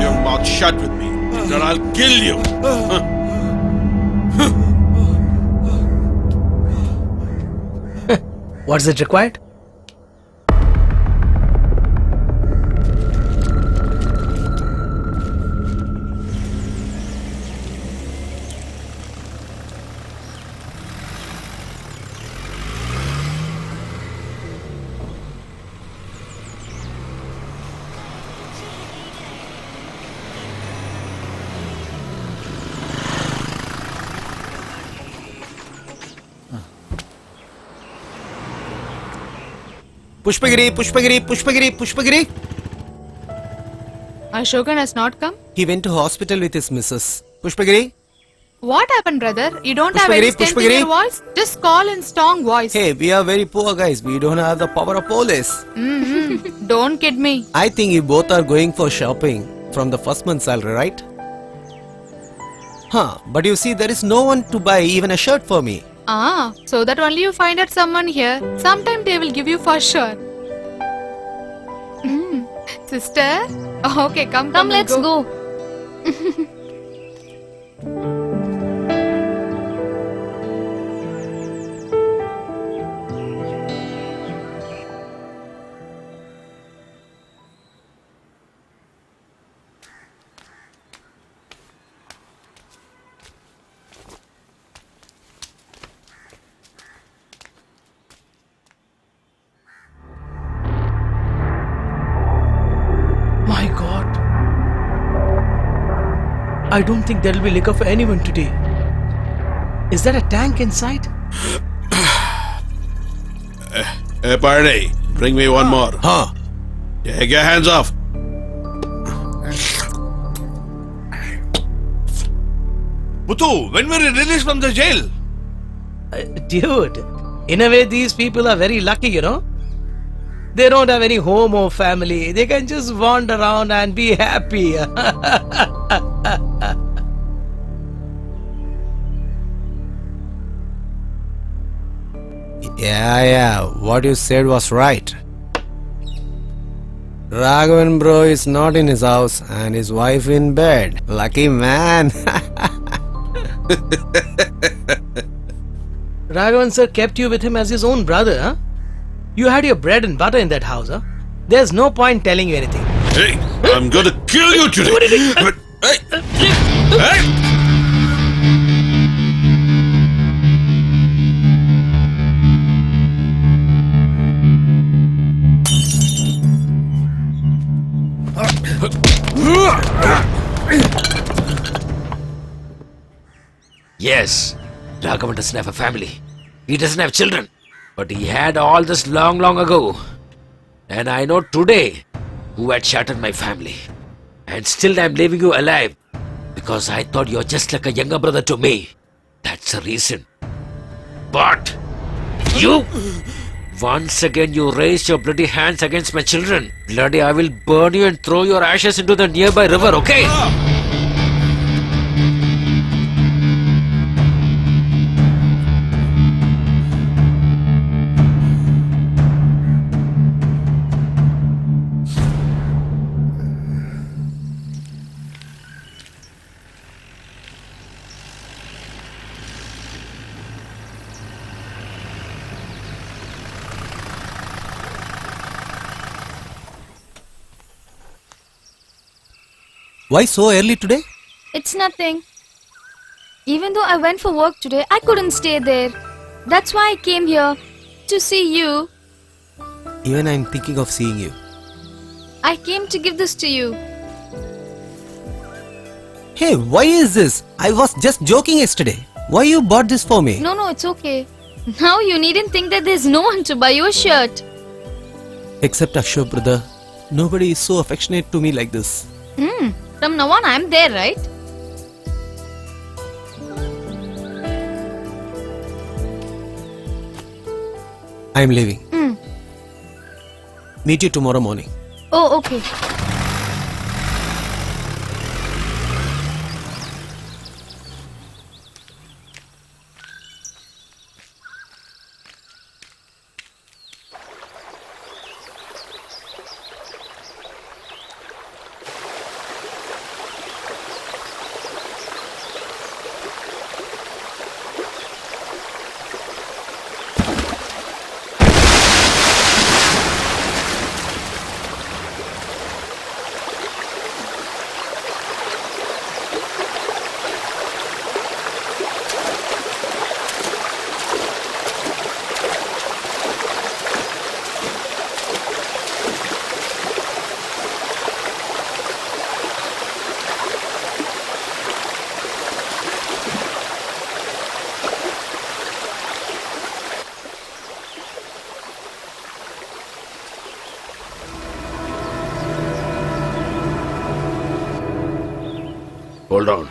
E: your mouth shut with me, if not I'll kill you.
I: What's it required?
G: Pushpagiri, Pushpagiri, Pushpagiri, Pushpagiri.
B: Ashokan has not come.
G: He went to hospital with his missus. Pushpagiri.
B: What happened, brother? You don't have
G: Pushpagiri,
B: any strength in
G: Pushpagiri.
B: your voice? Just call in strong voice.
G: Hey, we are very poor guys. We don't have the power of police.
B: Don't kid me.
G: I think you both are going for shopping from the first month's salary, right? Huh, but you see, there is no one to buy even a shirt for me.
B: Ah, so that only you find out someone here. Sometime they will give you for sure. Sister? Okay, come,
C: Come, let's go.
I: My God. I don't think there'll be liquor for anyone today. Is that a tank inside?
E: Hey, party, bring me one more.
G: Huh?
E: Take your hands off.
F: Muthu, when were you released from the jail?
I: Dude, in a way, these people are very lucky, you know? They don't have any home or family. They can just wander around and be happy.
G: Yeah, what you said was right. Raghavan bro is not in his house and his wife in bed. Lucky man.
I: Raghavan sir kept you with him as his own brother, huh? You had your bread and butter in that house, huh? There's no point telling you anything.
E: Hey, I'm gonna kill you today. But, hey, hey.
A: Yes, Raghavan doesn't have a family. He doesn't have children. But he had all this long, long ago. And I know today who had shattered my family. And still I'm leaving you alive. Because I thought you're just like a younger brother to me. That's the reason. But you... Once again you raised your bloody hands against my children. Bloody, I will burn you and throw your ashes into the nearby river, okay?
G: Why so early today?
C: It's nothing. Even though I went for work today, I couldn't stay there. That's why I came here to see you.
G: Even I'm thinking of seeing you.
C: I came to give this to you.
G: Hey, why is this? I was just joking yesterday. Why you bought this for me?
C: No, it's okay. Now you needn't think that there's no one to buy you a shirt.
G: Except Ashok brother. Nobody is so affectionate to me like this.
C: From now on, I'm there, right?
G: I'm leaving. Meet you tomorrow morning.
C: Oh, okay.
A: Hold on.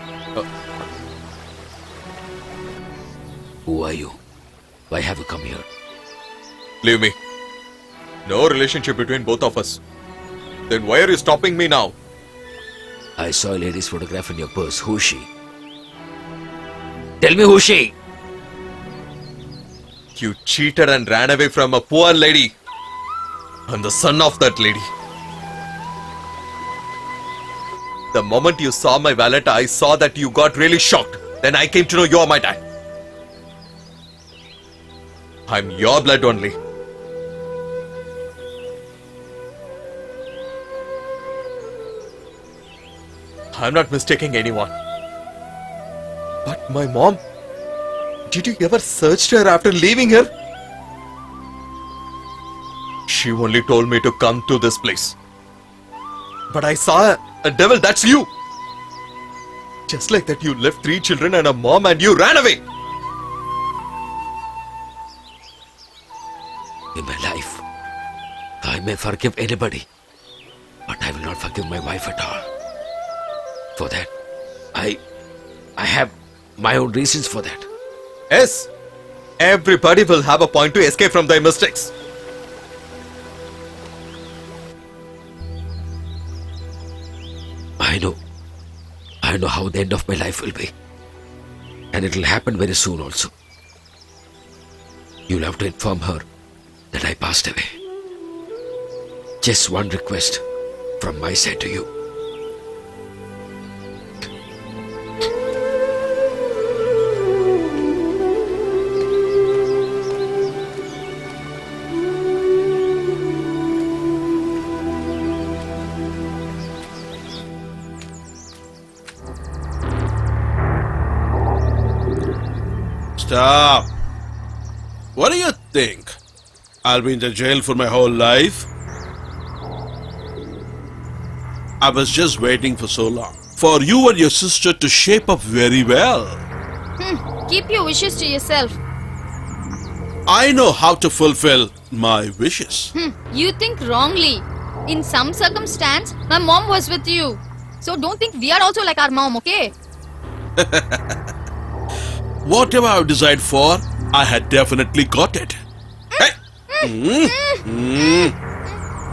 A: Who are you? Why have you come here?
D: Leave me. No relationship between both of us. Then why are you stopping me now?
A: I saw a lady's photograph in your purse. Who's she? Tell me who's she?
D: You cheated and ran away from a poor lady. I'm the son of that lady. The moment you saw my wallet, I saw that you got really shocked. Then I came to know you are my dad. I'm your blood only. I'm not mistaking anyone. But my mom, did you ever search her after leaving her? She only told me to come to this place. But I saw a devil, that's you. Just like that, you left 3 children and a mom and you ran away.
A: In my life, I may forgive anybody, but I will not forgive my wife at all. For that, I have my own reasons for that.
D: Yes, everybody will have a point to escape from their mistakes.
A: I know how the end of my life will be. And it will happen very soon also. You'll have to inform her that I passed away. Just one request from my side to you.
F: Stop. What do you think? I'll be in the jail for my whole life? I was just waiting for so long for you and your sister to shape up very well.
C: Keep your wishes to yourself.
F: I know how to fulfill my wishes.
C: You think wrongly. In some circumstance, my mom was with you. So don't think we are also like our mom, okay?
F: Whatever I decide for, I had definitely got it. Hey!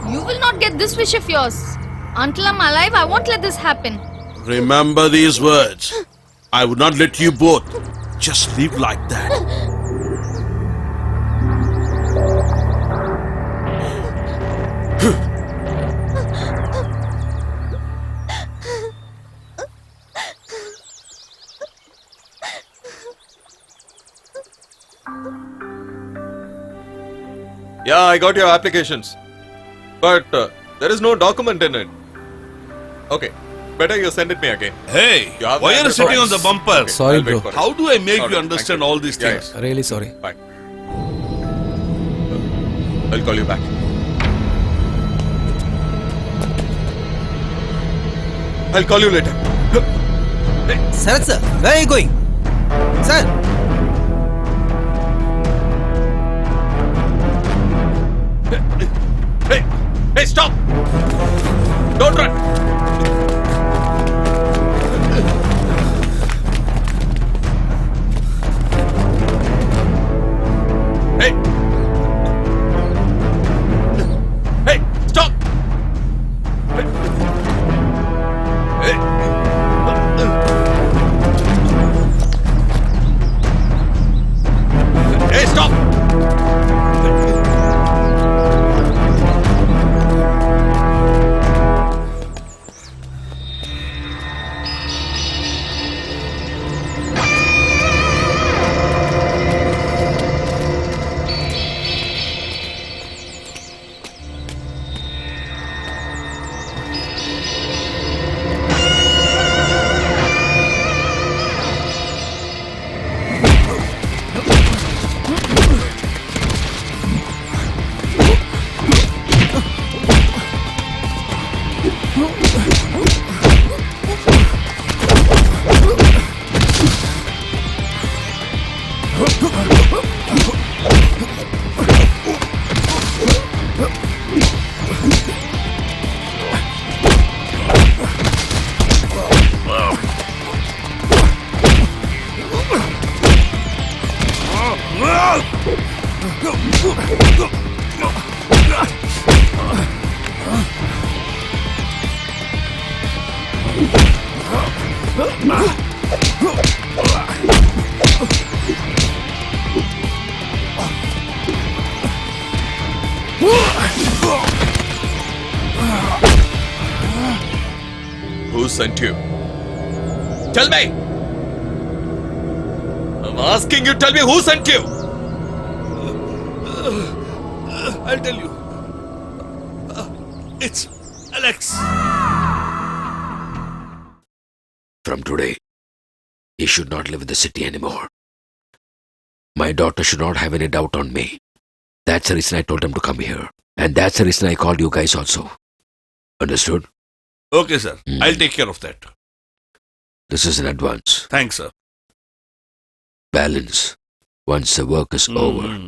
C: You will not get this wish of yours. Until I'm alive, I won't let this happen.
F: Remember these words. I would not let you both just live like that.
D: Yeah, I got your applications. But there is no document in it. Okay, better you send it me again.
F: Hey,
D: You have
F: why
D: my
F: are you sitting on the
D: address.
F: bumper?
D: Okay,
G: Sorry,
D: I'll wait
G: bro.
D: for it.
F: How do I make
D: Alright,
F: you
D: thank
F: understand
D: you.
F: all these
D: Yeah,
F: things?
G: Really sorry.
D: Bye. I'll call you back. I'll call you later.
G: Sir, sir, where are you going? Sir!
D: Hey, stop! Don't run! Hey! Hey, stop! Hey! Hey, stop! Who sent you? Tell me! I'm asking you, tell me who sent you?
F: I'll tell you. It's Alex.
A: From today, he should not live in the city anymore. My daughter should not have any doubt on me. That's the reason I told him to come here. And that's the reason I called you guys also. Understood?
F: Okay, sir. I'll take care of that.
A: This is in advance.
F: Thanks, sir.
A: Balance. Once the work is over.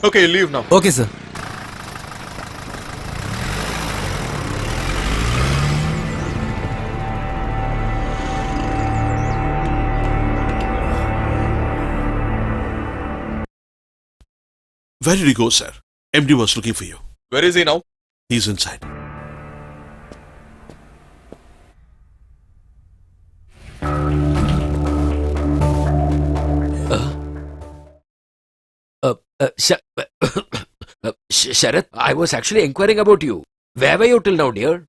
D: Okay, leave now.
G: Okay, sir.
F: Where did you go, sir? MD was looking for you.
D: Where is he now?
F: He's inside.
A: Sharath, I was actually inquiring about you. Where were you till now, dear?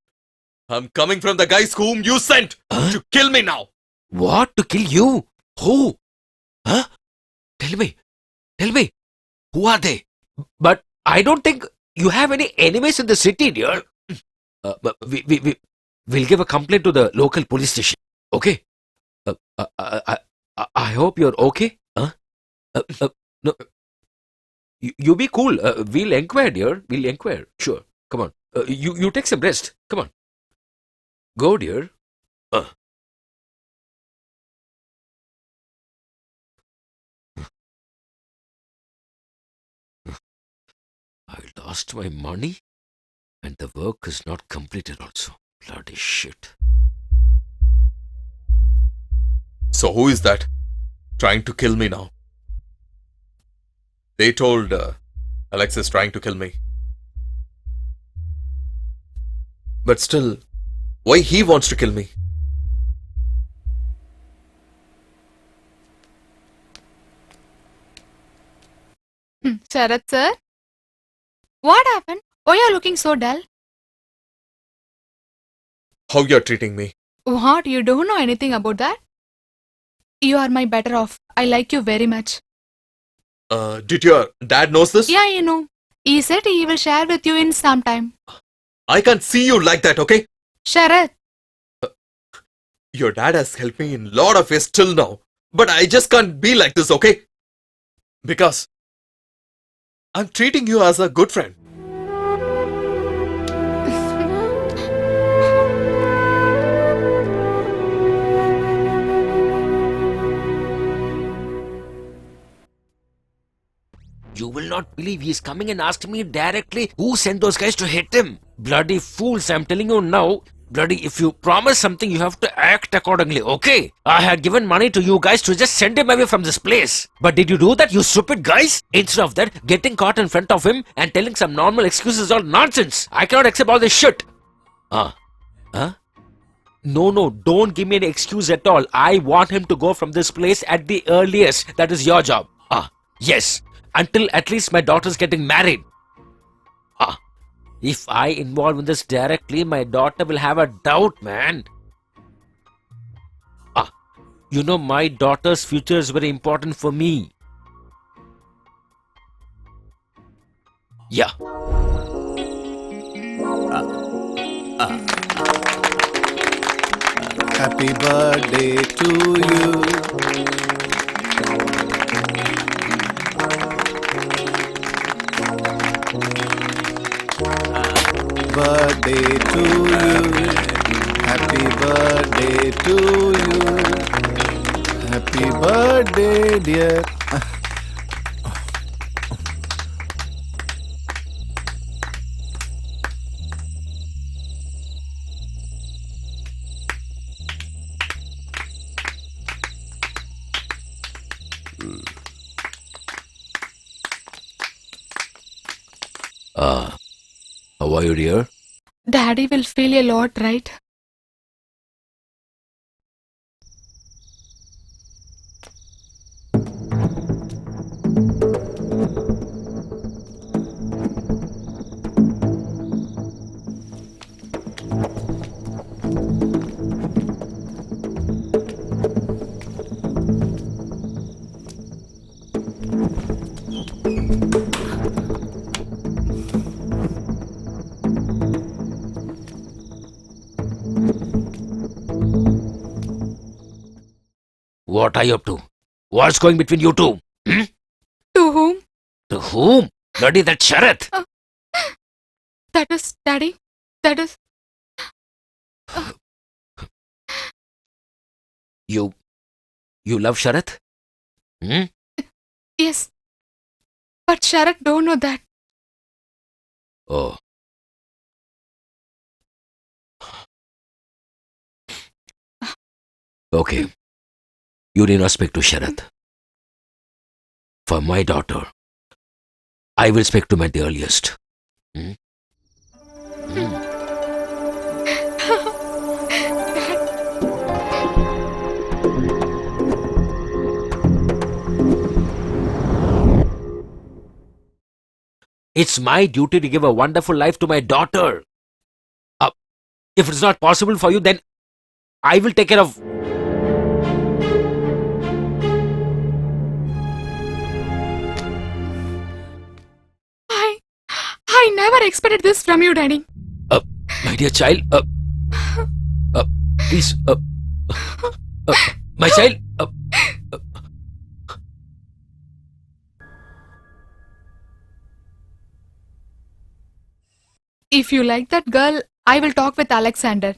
D: I'm coming from the guys whom you sent to kill me now.
A: What? To kill you? Who? Huh? Tell me. Tell me. Who are they? But I don't think you have any enemies in the city, dear. But we'll give a complaint to the local police station. Okay? I hope you're okay. Huh? No. You be cool. We'll inquire, dear. We'll inquire. Sure. Come on. You take some rest. Come on. Go, dear. I lost my money and the work is not completed also. Bloody shit.
D: So who is that? Trying to kill me now. They told Alex is trying to kill me. But still, why he wants to kill me?
B: Sharath sir? What happened? Why are you looking so dull?
D: How you're treating me?
B: What? You don't know anything about that? You are my better off. I like you very much.
D: Did your dad knows this?
B: Yeah, you know. He said he will share with you in some time.
D: I can't see you like that, okay?
B: Sharath,
D: Your dad has helped me in lot of ways till now. But I just can't be like this, okay? Because I'm treating you as a good friend.
A: You will not believe he's coming and asking me directly who sent those guys to hit him. Bloody fools, I'm telling you now. Bloody, if you promise something, you have to act accordingly, okay? I had given money to you guys to just send him away from this place. But did you do that, you stupid guys? Instead of that, getting caught in front of him and telling some normal excuses is all nonsense. I cannot accept all this shit. Huh? No, don't give me any excuse at all. I want him to go from this place at the earliest. That is your job. Yes. Until at least my daughter's getting married. If I involve in this directly, my daughter will have a doubt, man. You know, my daughter's future is very important for me. Yeah.
J: Happy birthday to you. Birthday to you. Happy birthday to you. Happy birthday, dear.
A: How are you, dear?
B: Daddy will feel a lot, right?
A: What are you up to? What's going between you two?
B: To whom?
A: To whom? Bloody that Sharath.
B: That is Daddy. That is.
A: You love Sharath?
B: Yes. But Sharath don't know that.
A: Oh. Okay. You need not speak to Sharath. For my daughter, I will speak to him at the earliest. It's my duty to give a wonderful life to my daughter. If it's not possible for you, then I will take care of.
B: I never expected this from you, Daddy.
A: My dear child, please, my child.
B: If you like that girl, I will talk with Alexander.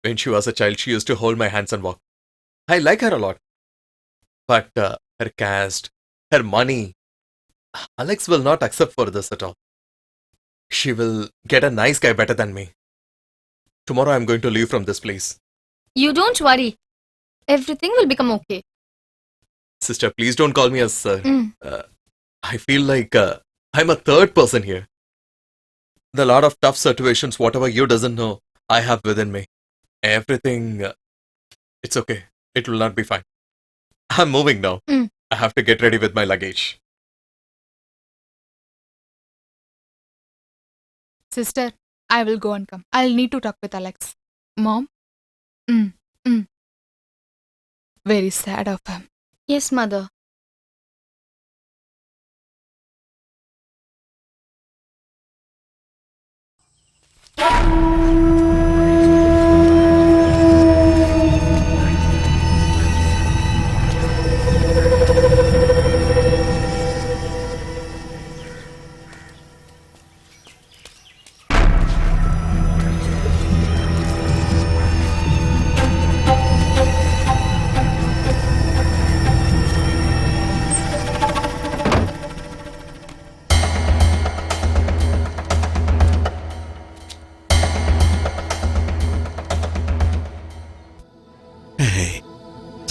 D: When she was a child, she used to hold my hands and walk. I like her a lot. But her caste, her money, Alex will not accept for this at all. She will get a nice guy better than me. Tomorrow I'm going to leave from this place.
C: You don't worry. Everything will become okay.
D: Sister, please don't call me as sir.
C: Mm.
D: I feel like I'm a third person here. The lot of tough situations, whatever you doesn't know, I have within me. Everything, it's okay. It will not be fine. I'm moving now.
C: Mm.
D: I have to get ready with my luggage.
B: Sister, I will go and come. I'll need to talk with Alex. Mom? Very sad of him.
C: Yes, mother.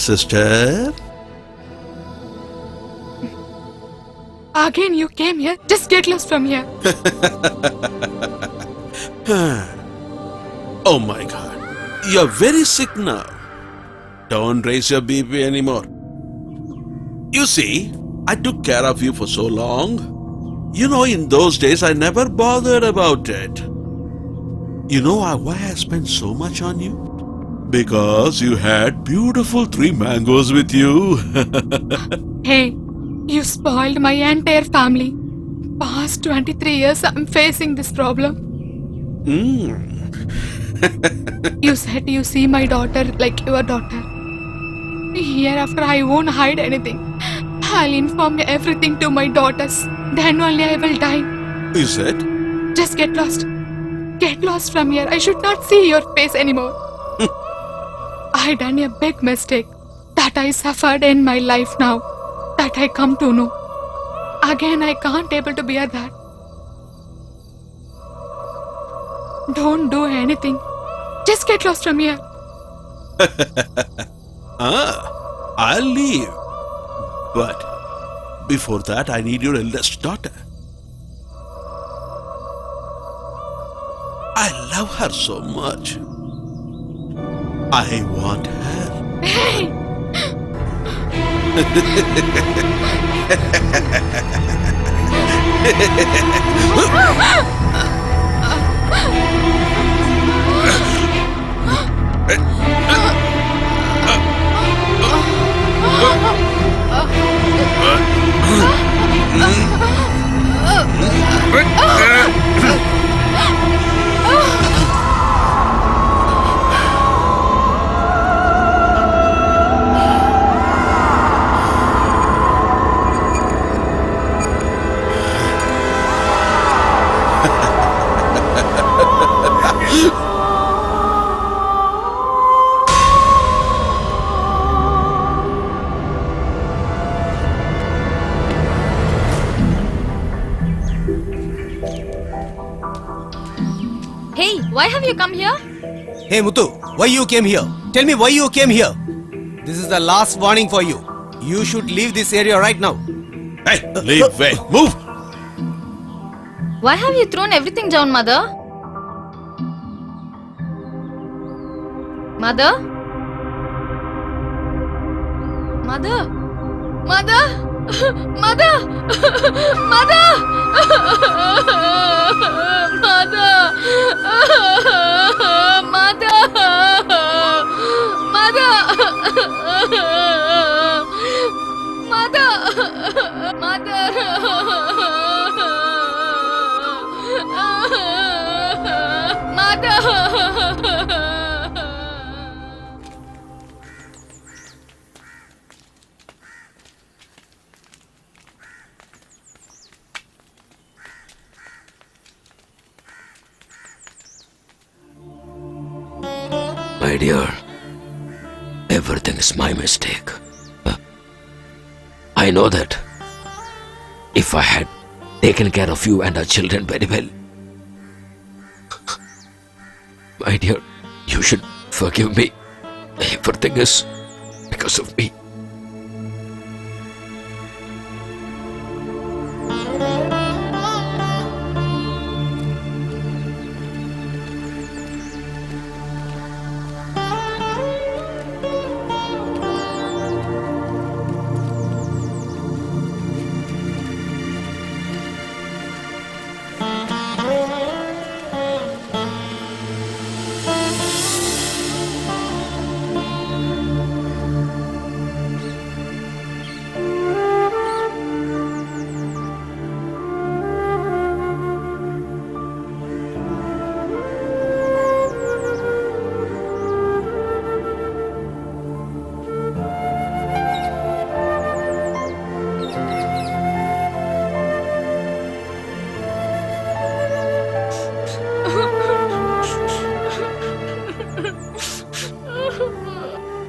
E: sister?
B: Again, you came here. Just get lost from here.
E: Oh my god. You're very sick now. Don't raise your BP anymore. You see, I took care of you for so long. You know, in those days, I never bothered about it. You know why I spent so much on you? Because you had beautiful 3 mangoes with you.
B: Hey, you spoiled my entire family. Past 23 years, I'm facing this problem. You said you see my daughter like your daughter. Hereafter, I won't hide anything. I'll inform everything to my daughters. Then only I will die.
E: Is it?
B: Just get lost. Get lost from here. I should not see your face anymore. I done a big mistake that I suffered in my life now. That I come to know. Again, I can't able to bear that. Don't do anything. Just get lost from here.
E: I'll leave. But before that, I need your eldest daughter. I love her so much. I want her.
B: Hey!
C: Hey, why have you come here?
G: Hey Muthu, why you came here? Tell me why you came here. This is the last warning for you. You should leave this area right now.
E: Hey, leave way. Move.
C: Why have you thrown everything down, mother? Mother? Mother? Mother? Mother? Mother? Mother? Mother? Mother? Mother? Mother?
A: My dear, everything is my mistake. I know that. If I had taken care of you and our children very well, my dear, you should forgive me. Everything is because of me.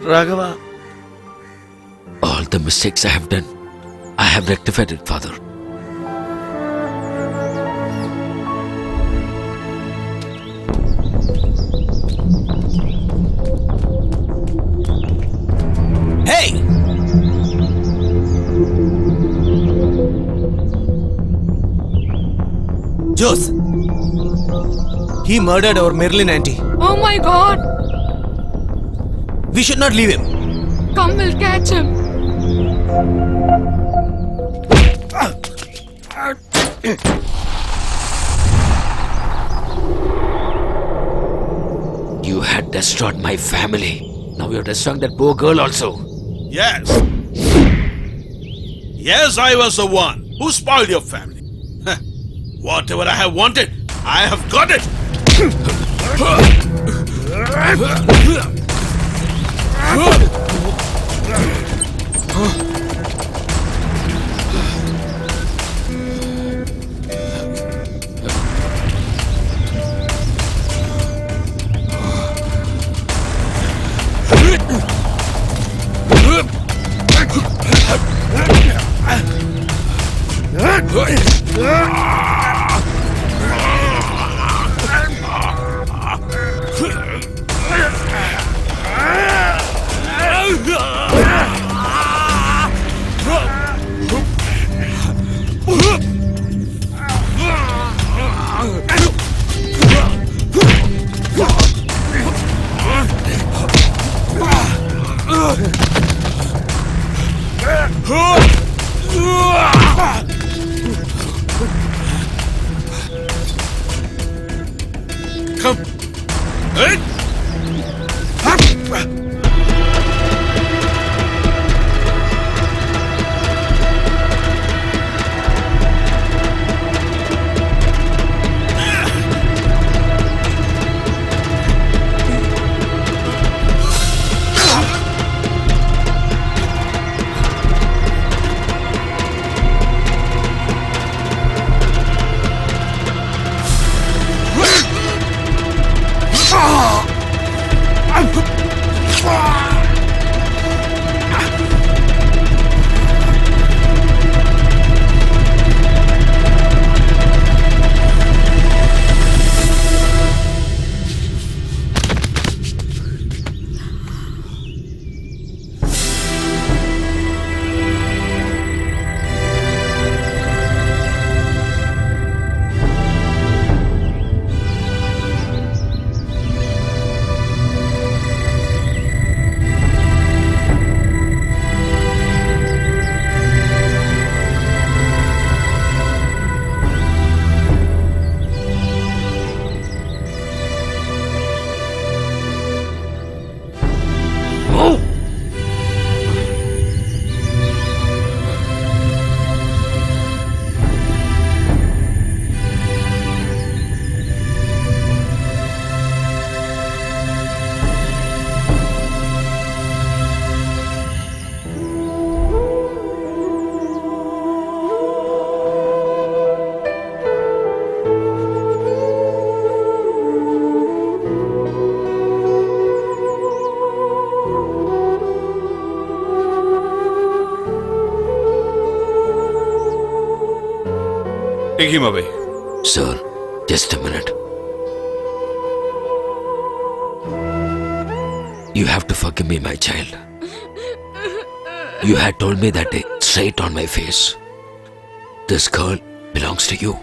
H: Raghava,
A: All the mistakes I have done, I have rectified it, Father.
G: Jose. He murdered our Marilyn auntie.
B: Oh my god!
G: We should not leave him.
B: Come, we'll catch him.
A: You had destroyed my family. Now you're destroying that poor girl also.
E: Yes. Yes, I was the one who spoiled your family. Huh. Whatever I have wanted, I have got it. Come. Hey.
F: Take him away.
A: Sir, just a minute. You have to forgive me, my child. You had told me that day, straight on my face, this girl belongs to you.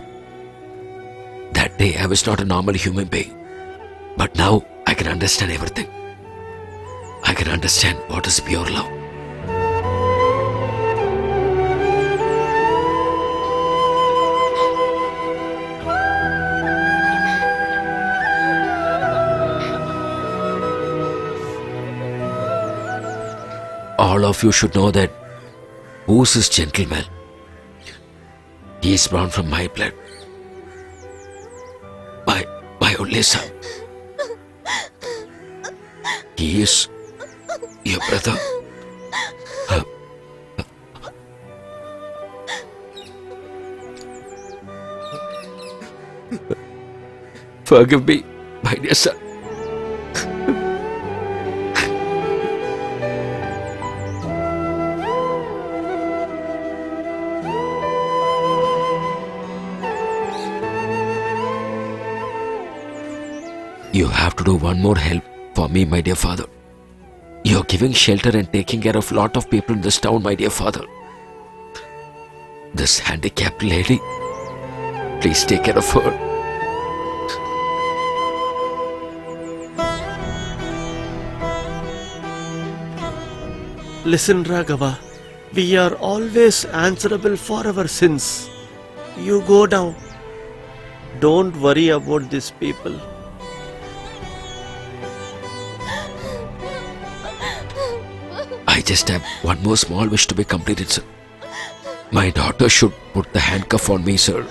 A: That day I was not a normal human being. But now I can understand everything. I can understand what is pure love. All of you should know that who's this gentleman? He is born from my blood. My only son. He is your brother. Forgive me, my dear son. You have to do one more help for me, my dear father. You're giving shelter and taking care of a lot of people in this town, my dear father. This handicapped lady, Please take care of her.
H: Listen, Raghava, we are always answerable for our sins. You go now. Don't worry about these people.
A: I just have one more small wish to be completed, sir. My daughter should put the handcuff on me, sir.